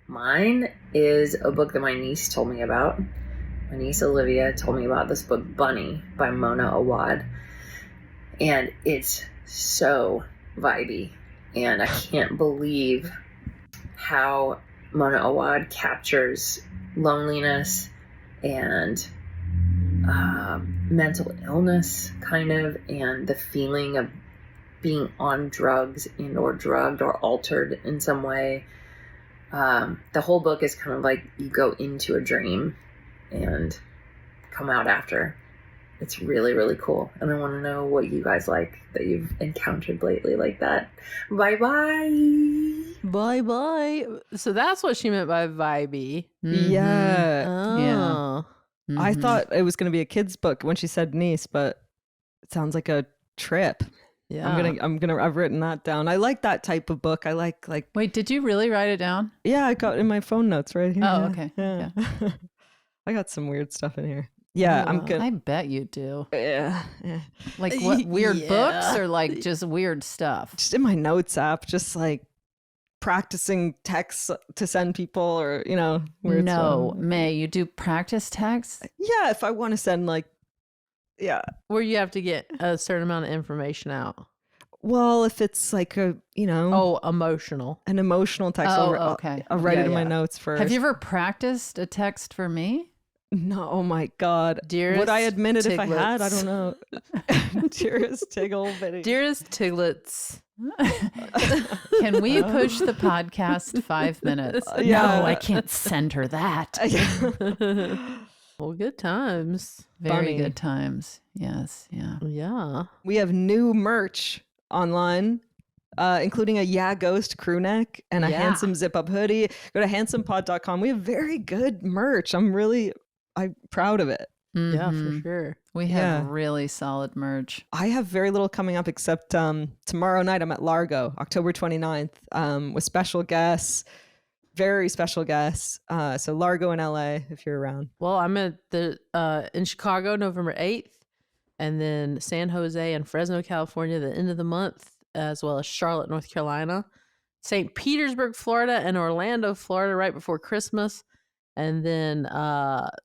Mine is a book that my niece told me about. My niece Olivia told me about this book, Bunny, by Mona Awad. And it's so vibey. And I can't believe how Mona Awad captures loneliness and mental illness, kind of, and the feeling of being on drugs and or drugged or altered in some way. The whole book is kind of like you go into a dream and come out after. It's really, really cool. And I want to know what you guys like that you've encountered lately like that. Bye-bye. Bye. So that's what she meant by vibey. Yeah. Oh. Yeah. I Mhm. thought it was going to be a kid's book when she said niece, but it sounds like a trip. Yeah. I've written that down. I like that type of book. I like, Wait, did you really write it down? yeah, I got in my phone notes right here. Oh, okay. Yeah. I got some weird stuff in here. Yeah, I'm good. I bet you do. Yeah. Like what weird Yeah. books or like just weird stuff? Just in my notes app, just like practicing texts to send people or, weird No, stuff. May, you do practice text? Yeah, if I want to send yeah. Where you have to get a certain amount of information out. Well, if it's like Oh, emotional. an emotional text, Oh, I'll, okay. I'll write Yeah, it in my yeah. notes first. Have you ever practiced a text for me? No, oh my God. Dearest Would I admit it if I had? I Tiglets. don't know. Dearest Tiggle Bitty. Dearest Tiglets. Can we push the podcast 5 minutes? Yeah. No, I can't send her that. Well, good times. Very Funny. good times. Yes, yeah. Yeah. We have new merch online, including a Yeah Ghost crew neck and a Yeah. handsome zip up hoodie. Go to handsomepod.com. We have very good merch. I'm proud of it. Yeah, for Mhm. sure. We have Yeah. really solid merch. I have very little coming up except tomorrow night I'm at Largo, October 29th, with special guests, very special guests. So Largo in LA if you're around. Well, I'm at in Chicago, November 8th, and then San Jose and Fresno, California, the end of the month, as well as Charlotte, North Carolina, St. Petersburg, Florida, and Orlando, Florida, right before Christmas. And then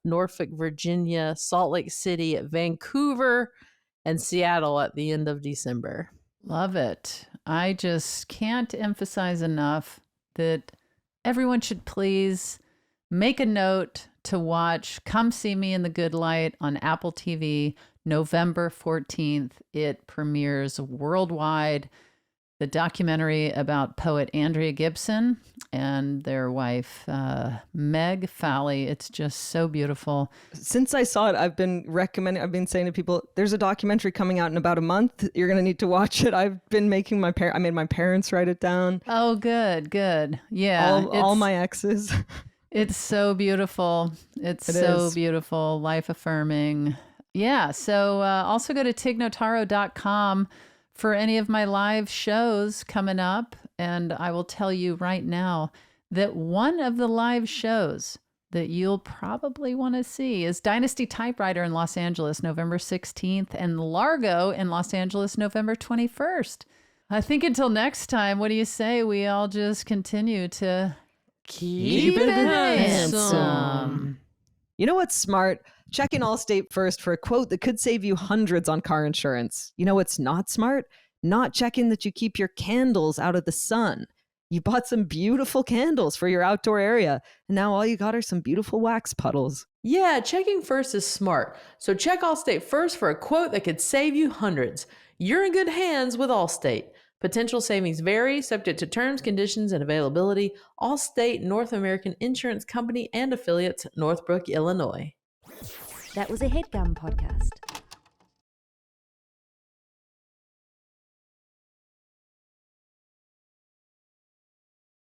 Norfolk, Virginia, Salt Lake City, Vancouver, and Seattle at the end of December. Love it. I just can't emphasize enough that everyone should please make a note to watch Come See Me in the Good Light on Apple TV November 14th. It premieres worldwide. the documentary about poet Andrea Gibson and their wife, Meg Fowley. It's just so beautiful. Since I saw it, I've been saying to people, there's a documentary coming out in about a month. You're going to need to watch it. I've been making I made my parents write it down. Oh, good. Yeah. All my exes. It's so beautiful. It's so beautiful, life affirming. Yeah. So also go to tignotaro.com for any of my live shows coming up. And I will tell you right now that one of the live shows that you'll probably want to see is Dynasty Typewriter in Los Angeles, November 16th, and Largo in Los Angeles, November 21st. I think until next time, what do you say? We all just continue to keep it handsome. You know what's smart? Check in Allstate first for a quote that could save you hundreds on car insurance. You know what's not smart? Not checking that you keep your candles out of the sun. You bought some beautiful candles for your outdoor area, and now all you got are some beautiful wax puddles. Yeah, checking first is smart. So check Allstate first for a quote that could save you hundreds. You're in good hands with Allstate. Potential savings vary, subject to terms, conditions, and availability. Allstate North American Insurance Company and affiliates, Northbrook, Illinois. That was a HeadGum podcast.